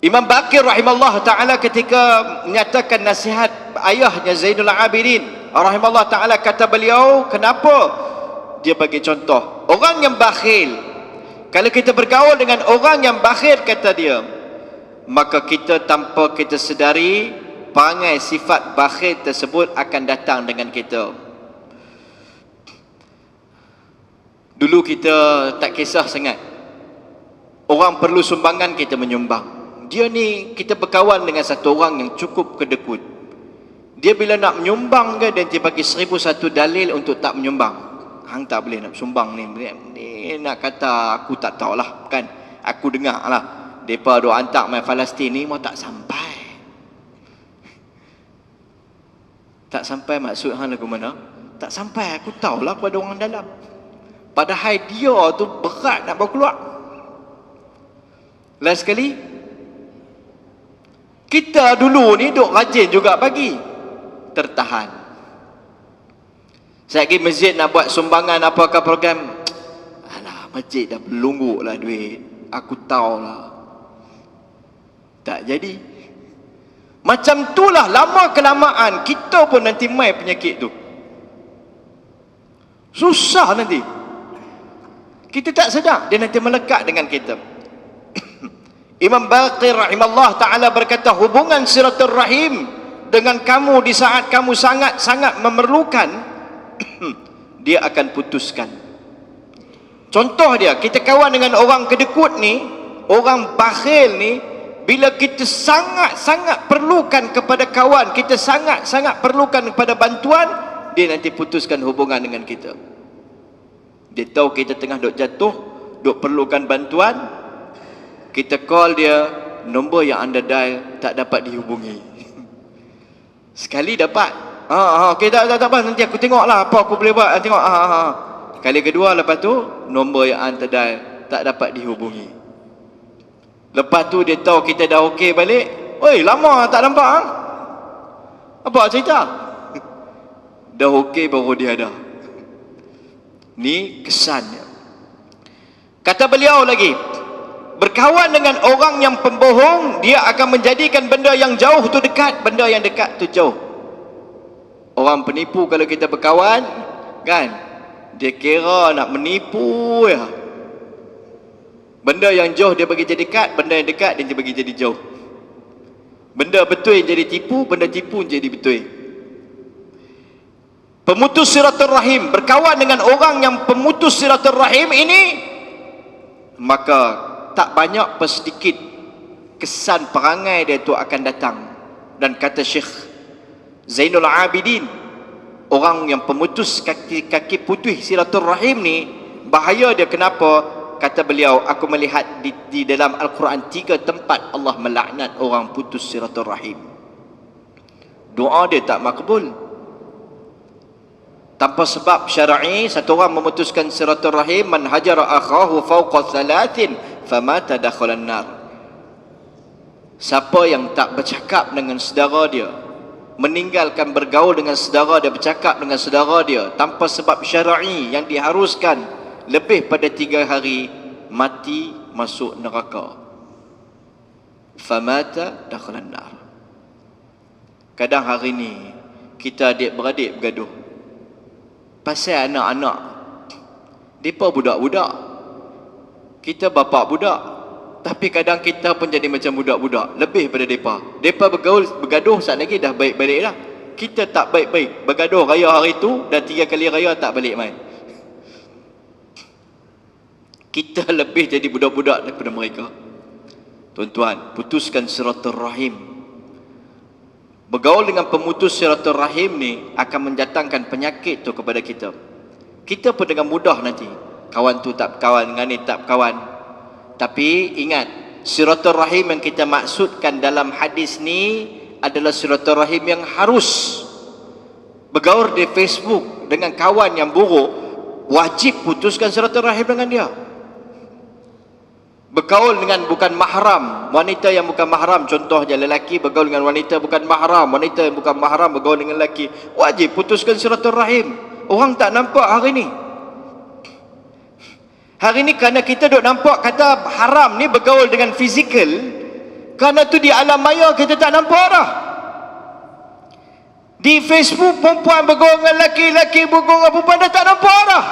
Speaker 1: Imam Baqir rahimahullah ta'ala ketika menyatakan nasihat ayahnya Zainul Abidin rahimahullah ta'ala, kata beliau, kenapa dia bagi contoh orang yang bakhil. Kalau kita bergaul dengan orang yang bakhil, kata dia, maka kita tanpa kita sedari, perangai sifat bakhil tersebut akan datang dengan kita. Dulu kita tak kisah sangat, orang perlu sumbangan kita menyumbang. Dia ni kita berkawan dengan satu orang yang cukup kedekut. Dia bila nak menyumbang ke, dia bagi 1001 dalil untuk tak menyumbang. Hang tak boleh nak sumbang ni nak kata aku tak tahulah kan, aku dengar lah mereka duk hantar main Palestin ni, mau tak sampai. Tak sampai maksud hang lagu mana? Tak sampai, aku tahulah pada orang dalam. Padahal dia tu berat nak bawa keluar. Last sekali, kita dulu ni duk rajin juga bagi, tertahan. Saya pergi masjid nak buat sumbangan apakah program, alah masjid dah berlungguk lah duit, aku tahulah, tak jadi. Macam itulah lama kelamaan kita pun nanti mai penyakit tu. Susah nanti. Kita tak sedar, dia nanti melekat dengan kita. Imam Baqir rahimahullah ta'ala berkata, hubungan silaturrahim dengan kamu di saat kamu sangat-sangat memerlukan, dia akan putuskan. Contoh dia, kita kawan dengan orang kedekut ni, orang bakhil ni, bila kita sangat-sangat perlukan kepada kawan, kita sangat-sangat perlukan kepada bantuan, dia nanti putuskan hubungan dengan kita. Dia tahu kita tengah duk jatuh, duk perlukan bantuan, kita call dia, nombor yang anda dial tak dapat dihubungi. Sekali dapat, okay, tak apa, nanti aku tengoklah apa aku boleh buat, tengok. Kali kedua, lepas tu nombor yang anda dial tak dapat dihubungi. Lepas tu dia tahu kita dah okey balik. Oi, lama tak nampak. Apa cerita? Dah okey baru dia ada. Ni kesannya. Kata beliau lagi, berkawan dengan orang yang pembohong, dia akan menjadikan benda yang jauh tu dekat, benda yang dekat tu jauh. Orang penipu kalau kita berkawan, kan, dia kira nak menipu ya. Benda yang jauh dia bagi jadi dekat, benda yang dekat dia bagi jadi jauh. Benda betul yang jadi tipu, benda tipu jadi betul. Pemutus silaturrahim, berkawan dengan orang yang pemutus silaturrahim ini, maka tak banyak per sedikit kesan perangai dia tu akan datang. Dan kata Syekh Zainul Abidin, orang yang pemutus kaki putih silaturrahim ni, bahaya dia kenapa? Kata beliau, aku melihat di dalam Al-Quran 3 tempat Allah melaknat orang putus silaturrahim. Doa dia tak makbul. Tanpa sebab syar'i, satu orang memutuskan silaturrahim, man hajara akhahu fawqa thalathin famata dakhalan nar. Siapa yang tak bercakap dengan saudara dia, meninggalkan bergaul dengan saudara dia, bercakap dengan saudara dia tanpa sebab syar'i yang diharuskan, lebih pada 3 hari, mati masuk neraka. Famata dakhalan nar. Kadang hari ni kita adik-beradik bergaduh pasal anak-anak. Depa budak-budak, kita bapa budak, tapi kadang kita pun jadi macam budak-budak, lebih pada depa. Depa bergaduh saat lagi dah baik-baik dah. Kita tak baik-baik, bergaduh raya hari tu, dan 3 kali raya tak balik mai. Kita lebih jadi budak-budak daripada mereka. Tuan-tuan, putuskan silaturrahim. Bergaul dengan pemutus silaturrahim ni akan mendatangkan penyakit tu kepada kita. Kita pun dengan mudah nanti, kawan tu tak kawan dengan ni, tak kawan. Tapi ingat, silaturrahim yang kita maksudkan dalam hadis ni adalah silaturrahim yang harus. Bergaul di Facebook dengan kawan yang buruk, wajib putuskan silaturrahim dengan dia. Bergaul dengan bukan mahram, wanita yang bukan mahram, contohnya lelaki bergaul dengan wanita bukan mahram, wanita yang bukan mahram bergaul dengan lelaki, wajib putuskan silaturrahim. Orang tak nampak hari ni. Hari ni kerana kita duk nampak kata haram ni bergaul dengan fizikal, kerana tu di alam maya kita tak nampak dah. Di Facebook perempuan bergaul dengan lelaki, lelaki bergaul dengan perempuan, dah tak nampak dah.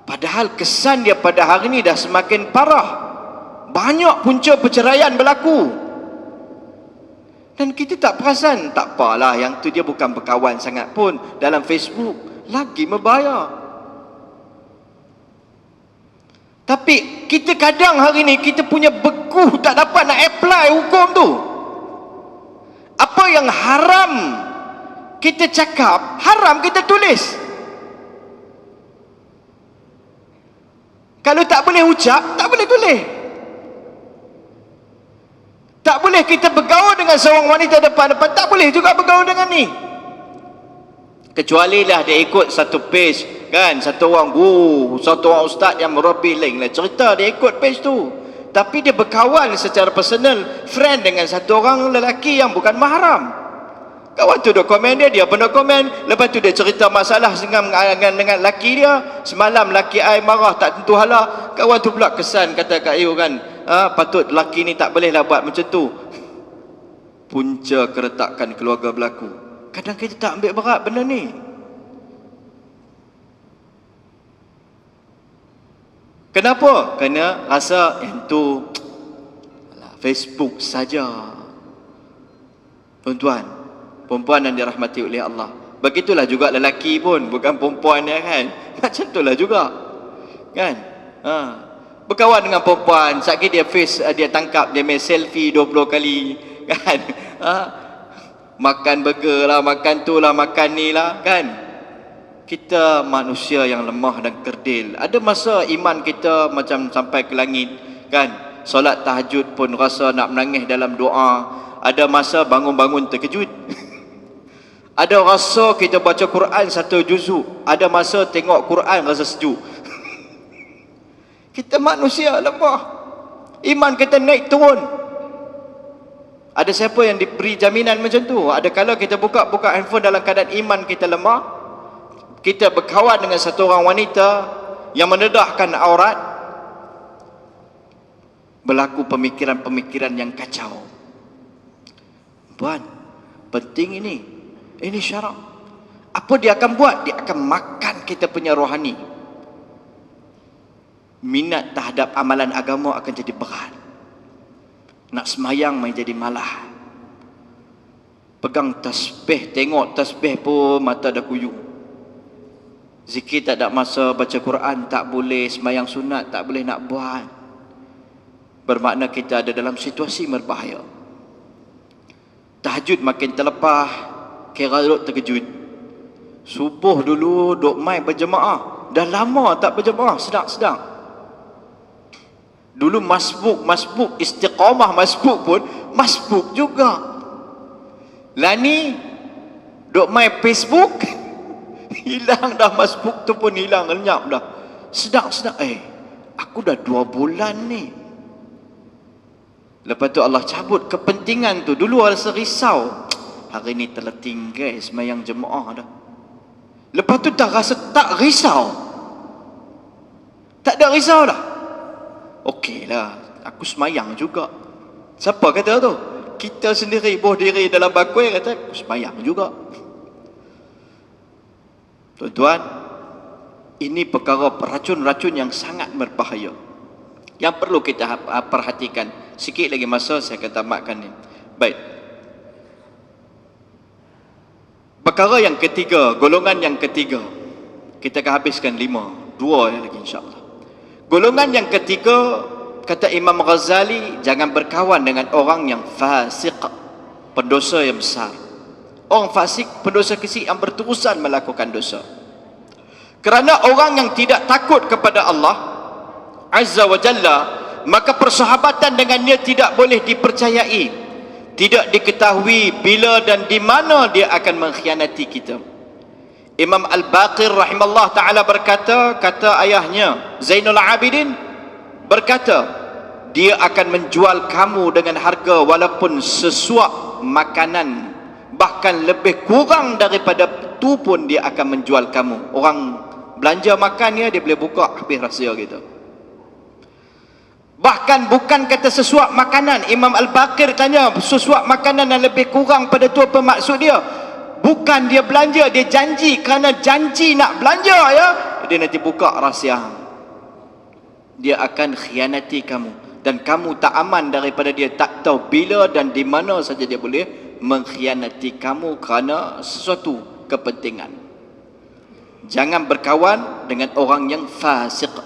Speaker 1: Padahal kesan dia pada hari ini dah semakin parah. Banyak punca perceraian berlaku. Dan kita tak perasan, tak apalah, yang tu dia bukan berkawan sangat pun dalam Facebook. Lagi membahaya. Tapi kita kadang hari ini kita punya beku tak dapat nak apply hukum tu. Apa yang haram kita cakap, haram kita tulis. Kalau tak boleh ucap, tak boleh tulis. Tak boleh kita bergaul dengan seorang wanita depan-depan, tak boleh juga bergaul dengan ni. Kecuali lah dia ikut satu page, kan, satu orang guru, satu orang ustaz yang merabih lain lah cerita, dia ikut page tu. Tapi dia berkawan secara personal, friend dengan satu orang lelaki yang bukan mahram. Kawan tu dah komen dia pun dah komen. Lepas tu dia cerita masalah dengan laki dia. Semalam laki ai marah tak tentu hala. Kawan tu pula kesan kata kat you kan, patut laki ni tak boleh lah buat macam tu. Punca keretakan keluarga berlaku. Kadang kita tak ambil berat benda ni. Kenapa? Kerana rasa yang tu Facebook saja. Tuan-tuan, perempuan yang dirahmati oleh Allah. Begitulah juga lelaki pun, bukan perempuan ya kan. Macam itulah juga. Kan? Berkawan dengan perempuan, sekali dia tangkap, dia main selfie 20 kali. Kan? Makan burger lah, makan tu lah, makan ni lah. Kan? Kita manusia yang lemah dan kerdil. Ada masa iman kita macam sampai ke langit. Kan? Solat tahajud pun rasa nak menangis dalam doa. Ada masa bangun-bangun terkejut. Ada rasa kita baca Quran satu juzuk, ada masa tengok Quran rasa sejuk. Kita manusia lemah. Iman kita naik turun. Ada siapa yang diberi jaminan macam tu? Ada kala kita buka handphone dalam keadaan iman kita lemah. Kita berkawan dengan satu orang wanita yang menedahkan aurat. Berlaku pemikiran-pemikiran yang kacau. Puan, penting ini. Ini syarak. Apa dia akan buat? Dia akan makan kita punya rohani. Minat terhadap amalan agama akan jadi berat. Nak semayang menjadi malah. Pegang tasbih, tengok tasbih pun mata dah kuyung. Zikir tak ada masa, baca Quran tak boleh, semayang sunat tak boleh nak buat. Bermakna kita ada dalam situasi berbahaya. Tahajud makin terlepas, kira duk terkejut. Subuh dulu duk mai berjemaah, dah lama tak berjemaah, sedang-sedang. Dulu masbuk, istiqamah masbuk pun masbuk juga. Lani duk mai Facebook, hilang dah masbuk tu pun hilang, lenyap dah. Sedang-sedang, aku dah 2 bulan ni. Lepas tu Allah cabut kepentingan tu. Dulu rasa risau, hari ni tertinggal semayang jemaah dah. Lepas tu tak risau. Tak ada risau dah. Okey lah, aku semayang juga. Siapa kata tu? Kita sendiri boh diri dalam bakul kata aku semayang juga. Tuan-tuan, ini perkara racun-racun yang sangat berbahaya, yang perlu kita perhatikan. Sikit lagi masa saya akan tamatkan ni. Baik. Perkara yang ketiga, golongan yang ketiga. Kita akan habiskan 5, 2 lagi insya-Allah. Golongan yang ketiga, kata Imam Ghazali, jangan berkawan dengan orang yang fasik, pendosa yang besar. Orang fasik, pendosa kecil yang berterusan melakukan dosa. Kerana orang yang tidak takut kepada Allah Azza wa Jalla, maka persahabatan dengannya tidak boleh dipercayai. Tidak diketahui bila dan di mana dia akan mengkhianati kita. Imam Al-Baqir rahimahullah ta'ala berkata, kata ayahnya Zainul Abidin berkata, dia akan menjual kamu dengan harga walaupun sesuap makanan, bahkan lebih kurang daripada itu pun dia akan menjual kamu. Orang belanja makan dia boleh buka habis rahsia gitu. Bahkan bukan kata sesuap makanan. Imam Al-Baqir tanya, sesuap makanan yang lebih kurang pada tu apa maksud dia? Bukan dia belanja, dia janji. Kerana janji nak belanja ya, dia nanti buka rahsia. Dia akan khianati kamu. Dan kamu tak aman daripada dia. Tak tahu bila dan di mana saja dia boleh mengkhianati kamu kerana sesuatu kepentingan. Jangan berkawan dengan orang yang fasik.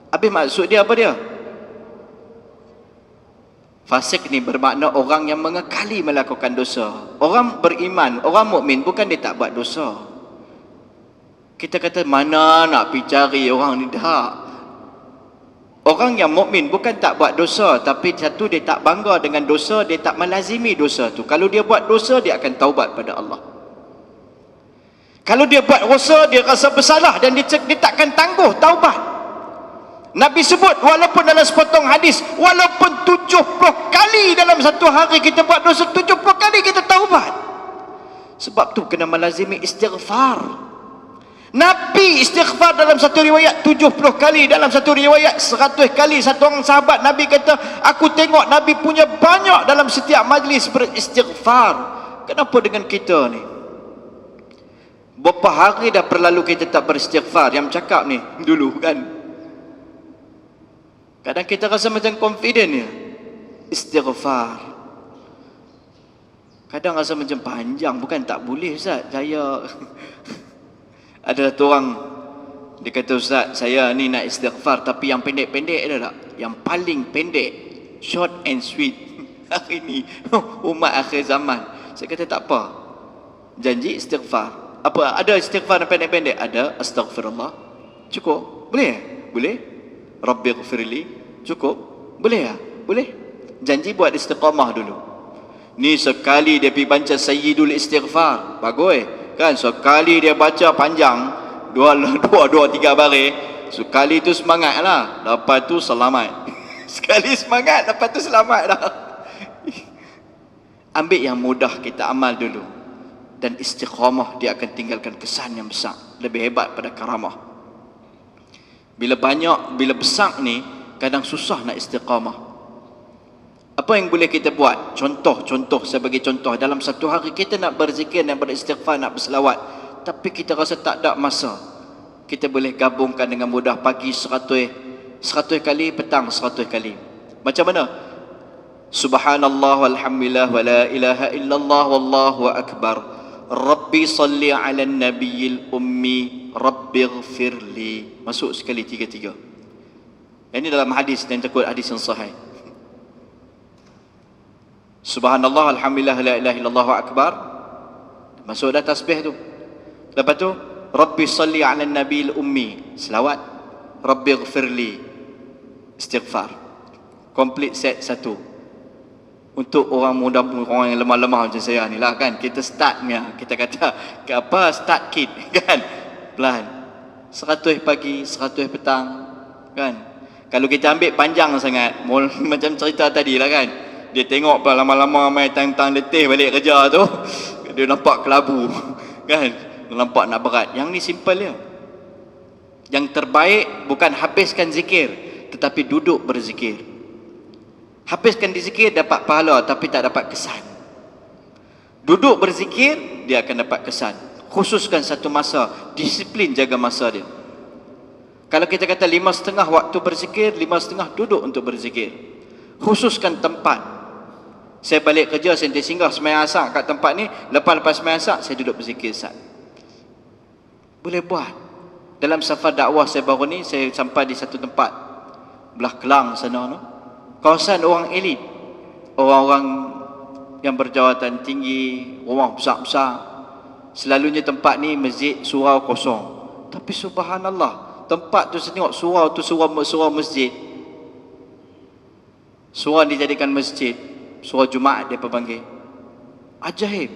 Speaker 1: Habis maksud dia apa dia? Fasik ni bermakna orang yang mengekali melakukan dosa. Orang beriman, orang mukmin bukan dia tak buat dosa. Kita kata mana nak pergi cari orang ni, dah. Orang yang mukmin bukan tak buat dosa, tapi satu dia tak bangga dengan dosa, dia tak melazimi dosa tu. Kalau dia buat dosa, dia akan taubat pada Allah. Kalau dia buat dosa, dia rasa bersalah dan dia takkan tangguh taubat. Nabi sebut walaupun dalam sepotong hadis, walaupun 70 kali dalam satu hari kita buat dosa, 70 kali kita taubat. Sebab tu kena melazimi istighfar. Nabi istighfar dalam satu riwayat 70 kali, dalam satu riwayat 100 kali. Satu orang sahabat Nabi kata, aku tengok Nabi punya banyak dalam setiap majlis beristighfar. Kenapa dengan kita ni? Berapa hari dah berlalu kita tak beristighfar? Yang cakap ni dulu kan, Kadang kita rasa macam confident ya. Istighfar. Kadang rasa macam panjang. Bukan tak boleh Ustaz. Saya ada satu orang, dia kata, Ustaz, saya ni nak istighfar, tapi yang pendek-pendek ada tak? Yang paling pendek, short and sweet. Hari ni umat akhir zaman. Saya kata tak apa, janji istighfar. Apa ada istighfar yang pendek-pendek? Ada. Astaghfirullah, cukup? Boleh? Boleh. Rabbighfirli, cukup? Boleh ya? Boleh. Janji buat istiqamah dulu. Ni sekali dia pergi baca Sayyidul Istighfar, bagus kan? Sekali dia baca panjang, dua, tiga baris. Sekali tu semangat lah, lepas tu selamat. Sekali semangat, lepas tu selamat dah. Ambil yang mudah, kita amal dulu. Dan istiqamah, dia akan tinggalkan kesan yang besar. Lebih hebat pada karamah. Bila banyak, bila besar ni, kadang susah nak istiqamah. Apa yang boleh kita buat? Contoh, saya bagi contoh. Dalam satu hari kita nak berzikir, nak beristighfar, nak berselawat, tapi kita rasa tak ada masa. Kita boleh gabungkan dengan mudah. Pagi 100 kali, petang 100 kali. Macam mana? Subhanallah walhamdulillah wa la ilaha illallah wallahu akbar. Rabbi salli ala nabiyil ummi rabbighfirli. Masuk sekali 3-3. Ini dalam hadis, dan takut hadis yang sahih. Subhanallah alhamdulillah la ilaha illallah wa akbar. Masuk dah tasbih tu. Lepas tu Rabbi salli ala nabiyil ummi, selawat. Rabbighfirli, istighfar. Complete set satu. Untuk orang muda, orang yang lemah-lemah macam saya ni lah kan, kita startnya, kita kata ke apa, start kit kan, pelan. 100 pagi, 100 petang kan. Kalau kita ambil panjang sangat, macam cerita tadi lah kan, dia tengok lama-lama main tang-tang letih balik kerja tu, dia nampak kelabu kan, dia nampak nak berat. Yang ni simple dia. Yang terbaik bukan habiskan zikir, tetapi duduk berzikir. Habiskan di zikir dapat pahala, tapi tak dapat kesan. Duduk berzikir, dia akan dapat kesan. Khususkan satu masa, disiplin jaga masa dia. Kalau kita kata 5.30 waktu berzikir, 5.30 duduk untuk berzikir. Khususkan tempat. Saya balik kerja, saya singgah sembahyang asar kat tempat ni, lepas sembahyang asar saya duduk berzikir Ustaz. Boleh buat. Dalam safar dakwah saya baru ni, saya sampai di satu tempat belah Kelang sana no. Kawasan orang elit, orang-orang yang berjawatan tinggi, rumah besar-besar. Selalunya tempat ni masjid surau kosong. Tapi subhanallah, tempat tu saya tengok surau tu surau masjid. Surau dijadikan masjid, surau Jumaat dia panggil. Ajaib.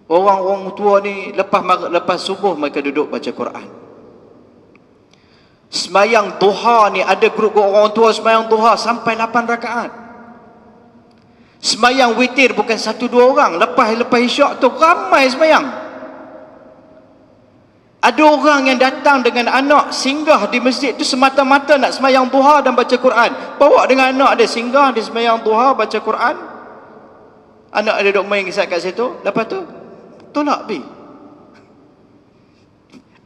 Speaker 1: Orang-orang tua ni lepas subuh mereka duduk baca Quran. Semayang duha ni ada grup orang tua semayang duha sampai 8 rakaat. Semayang witir bukan 1-2 orang, lepas isyak tu ramai semayang. Ada orang yang datang dengan anak singgah di masjid tu semata-mata nak semayang duha dan baca Quran. Bawa dengan anak dia singgah di semayang duha baca Quran. Anak dia duduk main kisah kat situ, lepas tu tolak pergi.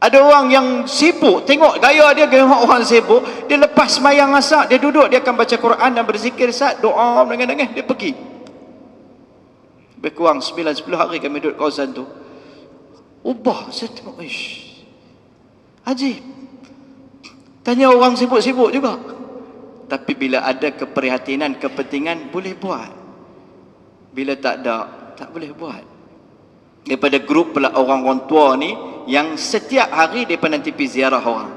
Speaker 1: Ada orang yang sibuk, tengok gaya dia, gaya orang sibuk, dia lepas semayang asar, dia duduk, dia akan baca Quran dan berzikir saat doa, nangis-nangis, dia pergi. Lebih kurang 9-10 hari kami duduk kawasan tu. Ubah, saya tengok, ajib. Tanya orang sibuk-sibuk juga. Tapi bila ada keprihatinan, kepentingan, boleh buat. Bila tak ada, tak boleh buat. Daripada grup pula orang-orang tua ni yang setiap hari mereka nanti pergi ziarah orang.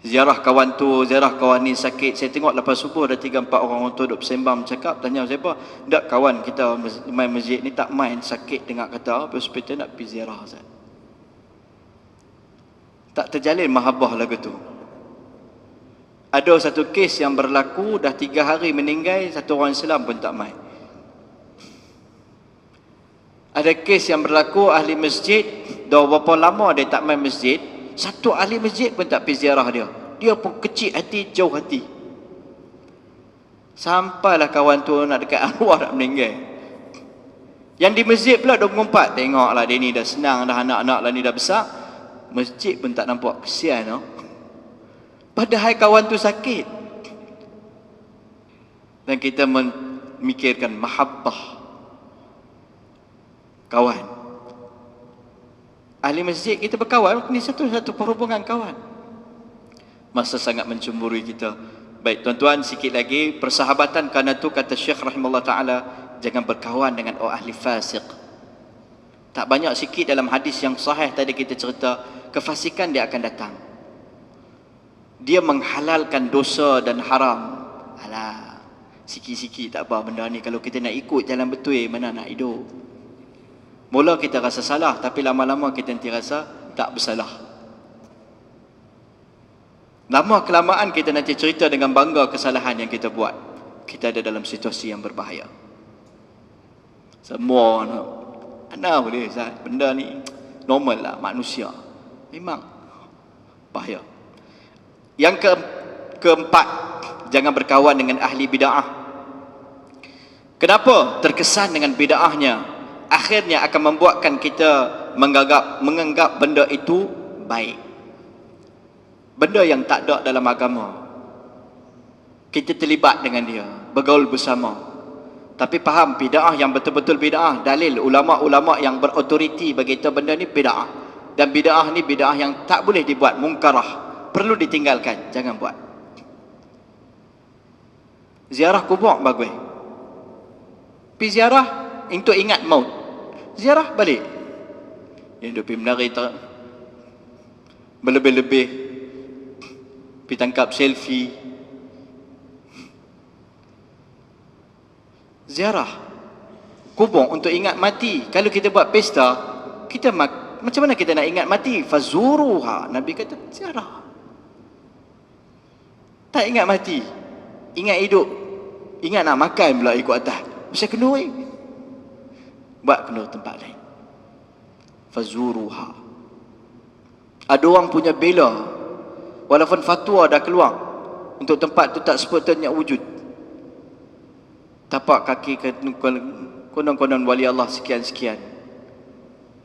Speaker 1: Ziarah kawan tu, ziarah kawan ni sakit. Saya tengok lepas subuh ada 3-4 orang tua duduk bersembang bercakap. Tanya siapa? Tak, kawan kita main masjid ni tak main, sakit dengar kata pergi hospital nak pergi ziarah Ustaz. Tak terjalin mahabbah lagu tu. Ada satu kes yang berlaku dah 3 hari meninggal, satu orang Islam pun tak main. Ada kes yang berlaku ahli masjid, dah berapa lama dia tak main masjid, satu ahli masjid pun tak pergi ziarah dia. Dia pun kecil hati, jauh hati. Sampailah kawan tu nak dekat arwah nak meninggal. Yang di masjid pula dia mengumpat, tengoklah dia ni dah senang dah, anak-anak lah ni dah besar. Masjid pun tak nampak, kesian no? Padahal kawan tu sakit. Dan kita memikirkan mahabbah kawan. Ahli masjid kita berkawan, ini satu perhubungan kawan. Masa sangat mencemburui kita. Baik tuan-tuan, sikit lagi persahabatan, kerana tu kata Syekh rahimahullah ta'ala, jangan berkawan dengan orang ahli fasik. Tak banyak sikit dalam hadis yang sahih tadi kita cerita, kefasikan dia akan datang. Dia menghalalkan dosa dan haram. Alah, sikit-sikit tak apa benda ni. Kalau kita nak ikut jalan betul, mana nak hidup. Mula kita rasa salah, tapi lama-lama kita nanti rasa tak bersalah. Lama kelamaan kita nanti cerita dengan bangga kesalahan yang kita buat. Kita ada dalam situasi yang berbahaya. Semua mana boleh benda ni normal lah, manusia. Memang bahaya. Yang keempat, jangan berkawan dengan ahli bid'ah. Kenapa? Terkesan dengan bid'ahnya, akhirnya akan membuatkan kita menganggap benda itu baik. Benda yang tak ada dalam agama, kita terlibat dengan dia, bergaul bersama. Tapi faham bid'ah yang betul-betul bid'ah, dalil ulama-ulama yang berautoriti bagi kita benda ni bid'ah. Dan bid'ah ni bid'ah yang tak boleh dibuat, mungkarah, perlu ditinggalkan, jangan buat. Ziarah kubur bagus. Pergi ziarah untuk ingat maut. Ziarah balik. Yang duk pergi menari berlebih-lebih, pergi tangkap selfie. Ziarah kubur untuk ingat mati. Kalau kita buat pesta, kita macam mana kita nak ingat mati? Fazuruha. Nabi kata ziarah. Tak ingat mati, ingat hidup. Ingat nak makan pula ikut atas. Mesti kena buat kena tempat lain. Fazuruha. Ada orang punya bela, walaupun fatwa dah keluar untuk tempat tu tak sepatutnya wujud. Tapak kaki konon-konon wali Allah sekian-sekian,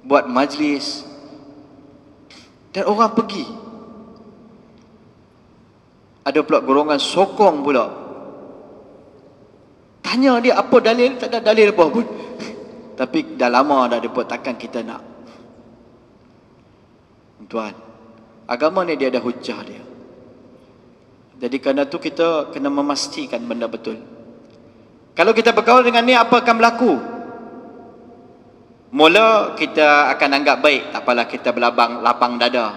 Speaker 1: buat majlis, dan orang pergi. Ada pula golongan sokong pula. Tanya dia apa dalil, tak ada dalil apa pun. Tapi dah lama dah dia buat, takkan kita nak. Tuan, agama ni dia ada hujah dia. Jadi kerana tu kita kena memastikan benda betul. Kalau kita bergaul dengan ni, apa akan berlaku? Mula kita akan anggap baik, tak apalah kita lapang dada.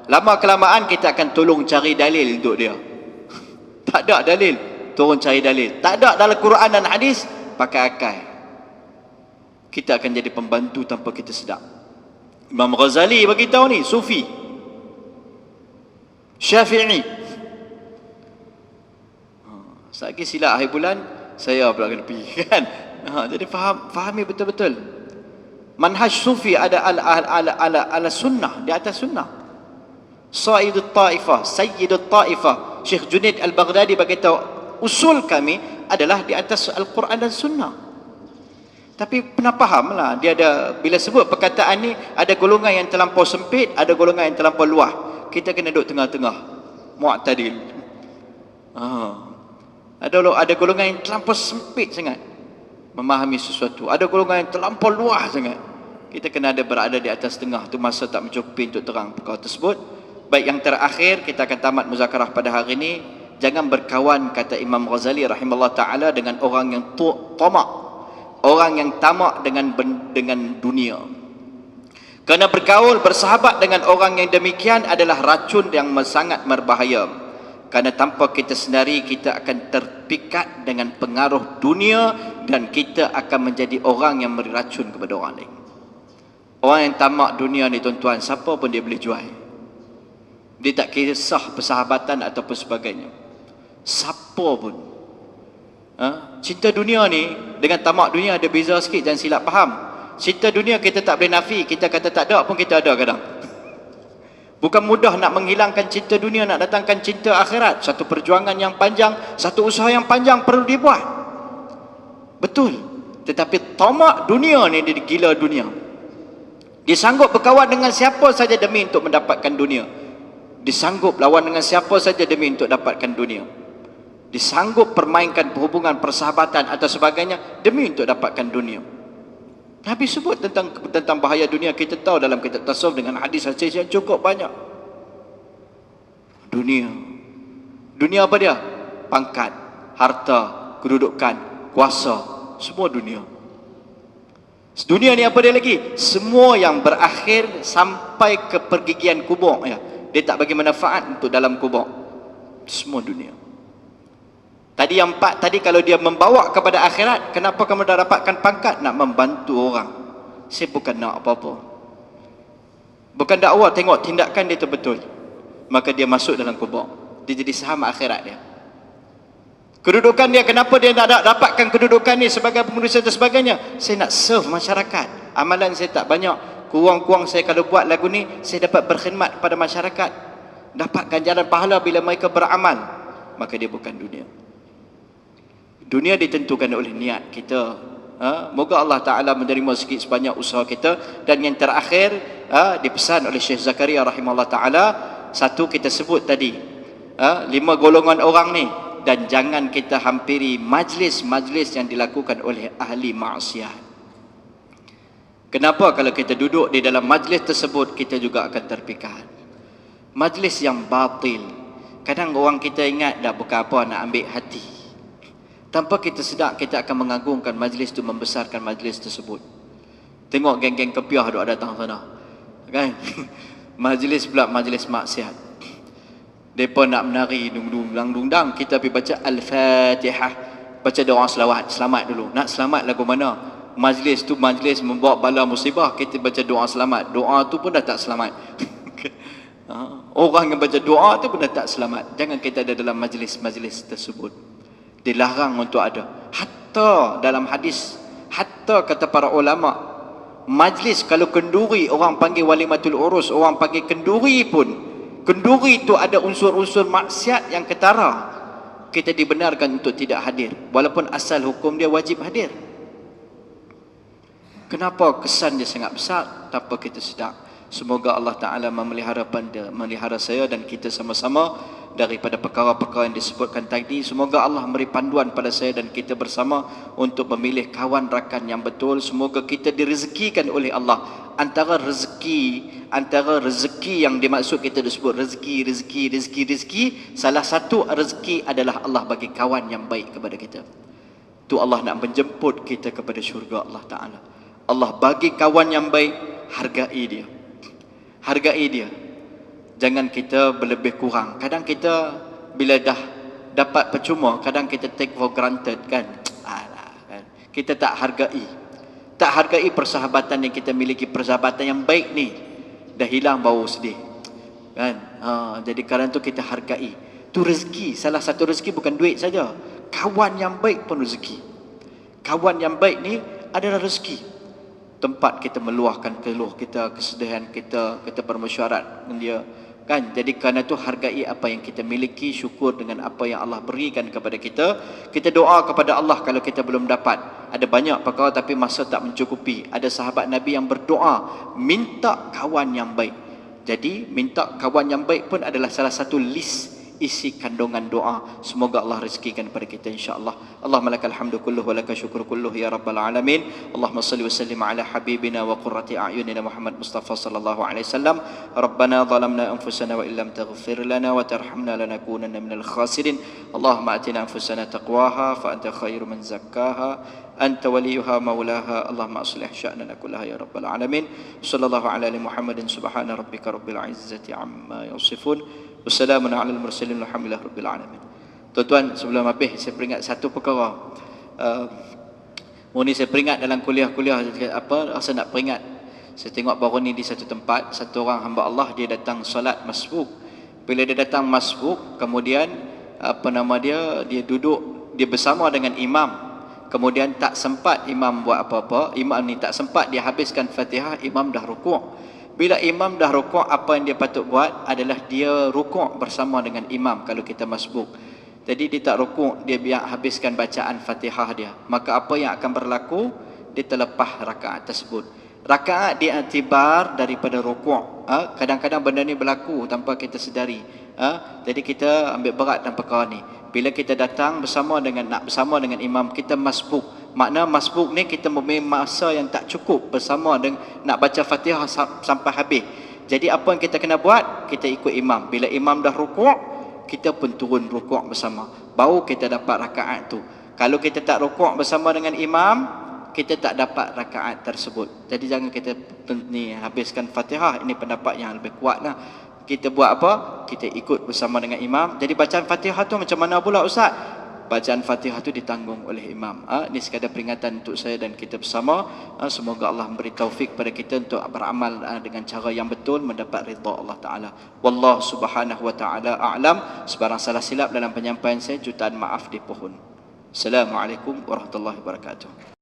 Speaker 1: Lama kelamaan kita akan tolong cari dalil untuk dia. Tak ada dalil, turun cari dalil. Tak ada dalam Quran dan hadis, pakai akal. Kita akan jadi pembantu tanpa kita sedar. Imam Ghazali bagi tahu ni, Sufi, Syafi'i. Lagi silap akhir bulan, saya pula kena pergi kan. Jadi fahami betul-betul. Manhaj Sufi ada ala sunnah, di atas sunnah. Sayyidut Taifah, Sayyidut Taifah, Syekh Junaid Al-Baghdadi bagi tahu, usul kami adalah di atas Al-Quran dan sunnah. Tapi pernah faham lah, dia ada, bila sebut perkataan ni, ada golongan yang terlampau sempit, ada golongan yang terlampau luas. Kita kena duduk tengah-tengah, mu'tadil. Ada golongan yang terlampau sempit sangat memahami sesuatu, ada golongan yang terlampau luas sangat. Kita kena berada di atas tengah. Tu masa tak mencukupi untuk terang perkara tersebut. Baik, yang terakhir kita akan tamat muzakarah pada hari ini. Jangan berkawan, kata Imam Ghazali rahimahullah ta'ala, dengan orang yang tamak, orang yang tamak dengan dunia. Kerana bergaul, bersahabat dengan orang yang demikian adalah racun yang sangat berbahaya. Kerana tanpa kita sedari, kita akan terpikat dengan pengaruh dunia dan kita akan menjadi orang yang beri racun kepada orang lain. Orang yang tamak dunia ni tuan-tuan, siapa pun dia boleh jual. Dia tak kisah persahabatan ataupun sebagainya. Siapa pun. Cinta dunia ni dengan tamak dunia ada beza sikit, jangan silap faham. Cinta dunia kita tak boleh nafi, kita kata tak ada pun kita ada kadang. Bukan mudah nak menghilangkan cinta dunia, nak datangkan cinta akhirat. Satu perjuangan yang panjang, satu usaha yang panjang perlu dibuat. Betul. Tetapi tamak dunia ni, dia gila dunia. Dia sanggup berkawan dengan siapa saja demi untuk mendapatkan dunia. Disanggup lawan dengan siapa saja demi untuk dapatkan dunia. Disanggup permainkan hubungan persahabatan atau sebagainya demi untuk dapatkan dunia. Nabi sebut tentang bahaya dunia. Kita tahu dalam kitab tasawuf dengan hadis-hadis yang cukup banyak. Dunia apa dia? Pangkat, harta, kedudukan, kuasa, semua dunia. Dunia ni apa dia lagi? Semua yang berakhir sampai ke pergigian kubur ya. Dia tak bagi manfaat untuk dalam kubur. Semua dunia. Tadi yang 4 tadi, kalau dia membawa kepada akhirat, kenapa kamu dah dapatkan pangkat? Nak membantu orang. Saya bukan nak apa-apa. Bukan dakwah, tengok tindakan dia tu betul. Maka dia masuk dalam kubur. Dia jadi saham akhirat dia. Kedudukan dia, kenapa dia nak dapatkan kedudukan ni sebagai penulis dan sebagainya? Saya nak serve masyarakat. Amalan saya tak banyak. Kurang-kurang saya kalau buat lagu ni, saya dapat berkhidmat kepada masyarakat. Dapat ganjaran pahala bila mereka beramal. Maka dia bukan dunia. Dunia ditentukan oleh niat kita. Moga Allah Ta'ala menerima sikit sebanyak usaha kita. Dan yang terakhir, dipesan oleh Syekh Zakaria rahimahullah Ta'ala, satu kita sebut tadi, 5 golongan orang ni. Dan jangan kita hampiri majlis-majlis yang dilakukan oleh ahli maksiat. Kenapa? Kalau kita duduk di dalam majlis tersebut, kita juga akan terpikat. Majlis yang batil, kadang orang kita ingat dah bukan apa, nak ambil hati. Tanpa kita sedar, kita akan mengagungkan majlis itu, membesarkan majlis tersebut. Tengok geng-geng kepiah duk datang sana, kan? Majlis pula majlis maksiat. Mereka nak menari dung-dung-dang, kita pergi baca Al-Fatihah, baca doa selawat, selamat dulu. Nak selamat lagu mana? Majlis tu majlis membawa bala musibah, kita baca doa selamat. Doa tu pun dah tak selamat. Orang yang baca doa tu pun dah tak selamat. Jangan kita ada dalam majlis-majlis tersebut. Dilarang untuk ada. Hatta dalam hadis, hatta kata para ulama, majlis kalau kenduri, orang panggil walimatul urus, orang panggil kenduri pun, kenduri tu ada unsur-unsur maksiat yang ketara, kita dibenarkan untuk tidak hadir, walaupun asal hukum dia wajib hadir. Kenapa? Kesan dia sangat besar tanpa kita sedar. Semoga Allah Ta'ala memelihara saya dan kita sama-sama daripada perkara-perkara yang disebutkan tadi. Semoga Allah memberi panduan pada saya dan kita bersama untuk memilih kawan rakan yang betul. Semoga kita direzekikan oleh Allah. Antara rezeki yang dimaksud kita disebut rezeki, salah satu rezeki adalah Allah bagi kawan yang baik kepada kita. Tu Allah nak menjemput kita kepada syurga Allah Ta'ala. Allah bagi kawan yang baik, hargai dia. Hargai dia. Jangan kita berlebih kurang. Kadang kita bila dah dapat percuma, kadang kita take for granted kan. Kita tak hargai. Tak hargai persahabatan yang kita miliki. Persahabatan yang baik ni dah hilang, baru sedih. Kan? Jadi kerana tu kita hargai. Tu rezeki. Salah satu rezeki bukan duit saja. Kawan yang baik pun rezeki. Kawan yang baik ni adalah rezeki. Tempat kita meluahkan keluh kita, kesedihan kita, kita bermesyuarat dengan dia. Kan? Jadi kerana itu hargai apa yang kita miliki, syukur dengan apa yang Allah berikan kepada kita. Kita doa kepada Allah kalau kita belum dapat. Ada banyak perkara tapi masa tak mencukupi. Ada sahabat Nabi yang berdoa minta kawan yang baik. Jadi minta kawan yang baik pun adalah salah satu list isi kandungan doa. Semoga Allah rezekikan kepada kita insya-Allah. Allahumma lakal hamdu kulluhu wa lakal syukru kulluhu ya rabbal alamin. Allahumma salli wa sallim ala habibina wa qurrati a'yunina Muhammad Mustafa sallallahu alaihi wasallam. Rabbana zalamna anfusana wa illam taghfir lana wa tarhamna lanakunanna minal khasirin. Allahumma atina anfusana taqwaha fa anta khairu man zakkaha anta waliyuha maulaha. Allahumma aslih sya'nana kullaha ya rabbal alamin. Sallallahu ala Muhammadin subhana rabbika rabbil izzati amma yasifun. Wassalamun ala al-mursalin alhamdulillah rabbil alamin. Tuan-tuan, sebelum habis saya peringat satu perkara. Ni saya peringat dalam kuliah-kuliah apa, rasa nak peringat. Saya tengok baru ni di satu tempat, satu orang hamba Allah dia datang solat masbuk. Bila dia datang masbuk, kemudian dia duduk, dia bersama dengan imam. Kemudian tak sempat imam buat apa-apa, imam ni tak sempat dia habiskan Fatihah, imam dah rukuk. Bila imam dah rukuk, apa yang dia patut buat adalah dia rukuk bersama dengan imam kalau kita masbuk. Jadi dia tak rukuk, dia biar habiskan bacaan Fatihah dia. Maka apa yang akan berlaku? Dia terlepas rakaat tersebut. Rakaat diiktibar daripada rukuk. Kadang-kadang benda ni berlaku tanpa kita sedari. Jadi kita ambil berat dalam perkara ni. Bila kita datang bersama dengan imam, kita masbuk. Makna masbuk ni kita mempunyai masa yang tak cukup bersama dengan nak baca Fatihah sampai habis. Jadi apa yang kita kena buat? Kita ikut imam. Bila imam dah rukuk, kita pun turun rukuk bersama. Baru kita dapat rakaat tu. Kalau kita tak rukuk bersama dengan imam, kita tak dapat rakaat tersebut. Jadi jangan kita ni habiskan Fatihah. Ini pendapat yang lebih kuat lah. Kita buat apa? Kita ikut bersama dengan imam. Jadi bacaan Fatihah tu macam mana pula Ustaz? Bacaan Fatihah tu ditanggung oleh imam. Ini sekadar peringatan untuk saya dan kita bersama. Semoga Allah memberi taufik pada kita untuk beramal dengan cara yang betul, mendapat ridha Allah Ta'ala. Wallahu subhanahu wa ta'ala a'lam. Sebarang salah silap dalam penyampaian saya, jutaan maaf di pohon. Assalamualaikum warahmatullahi wabarakatuh.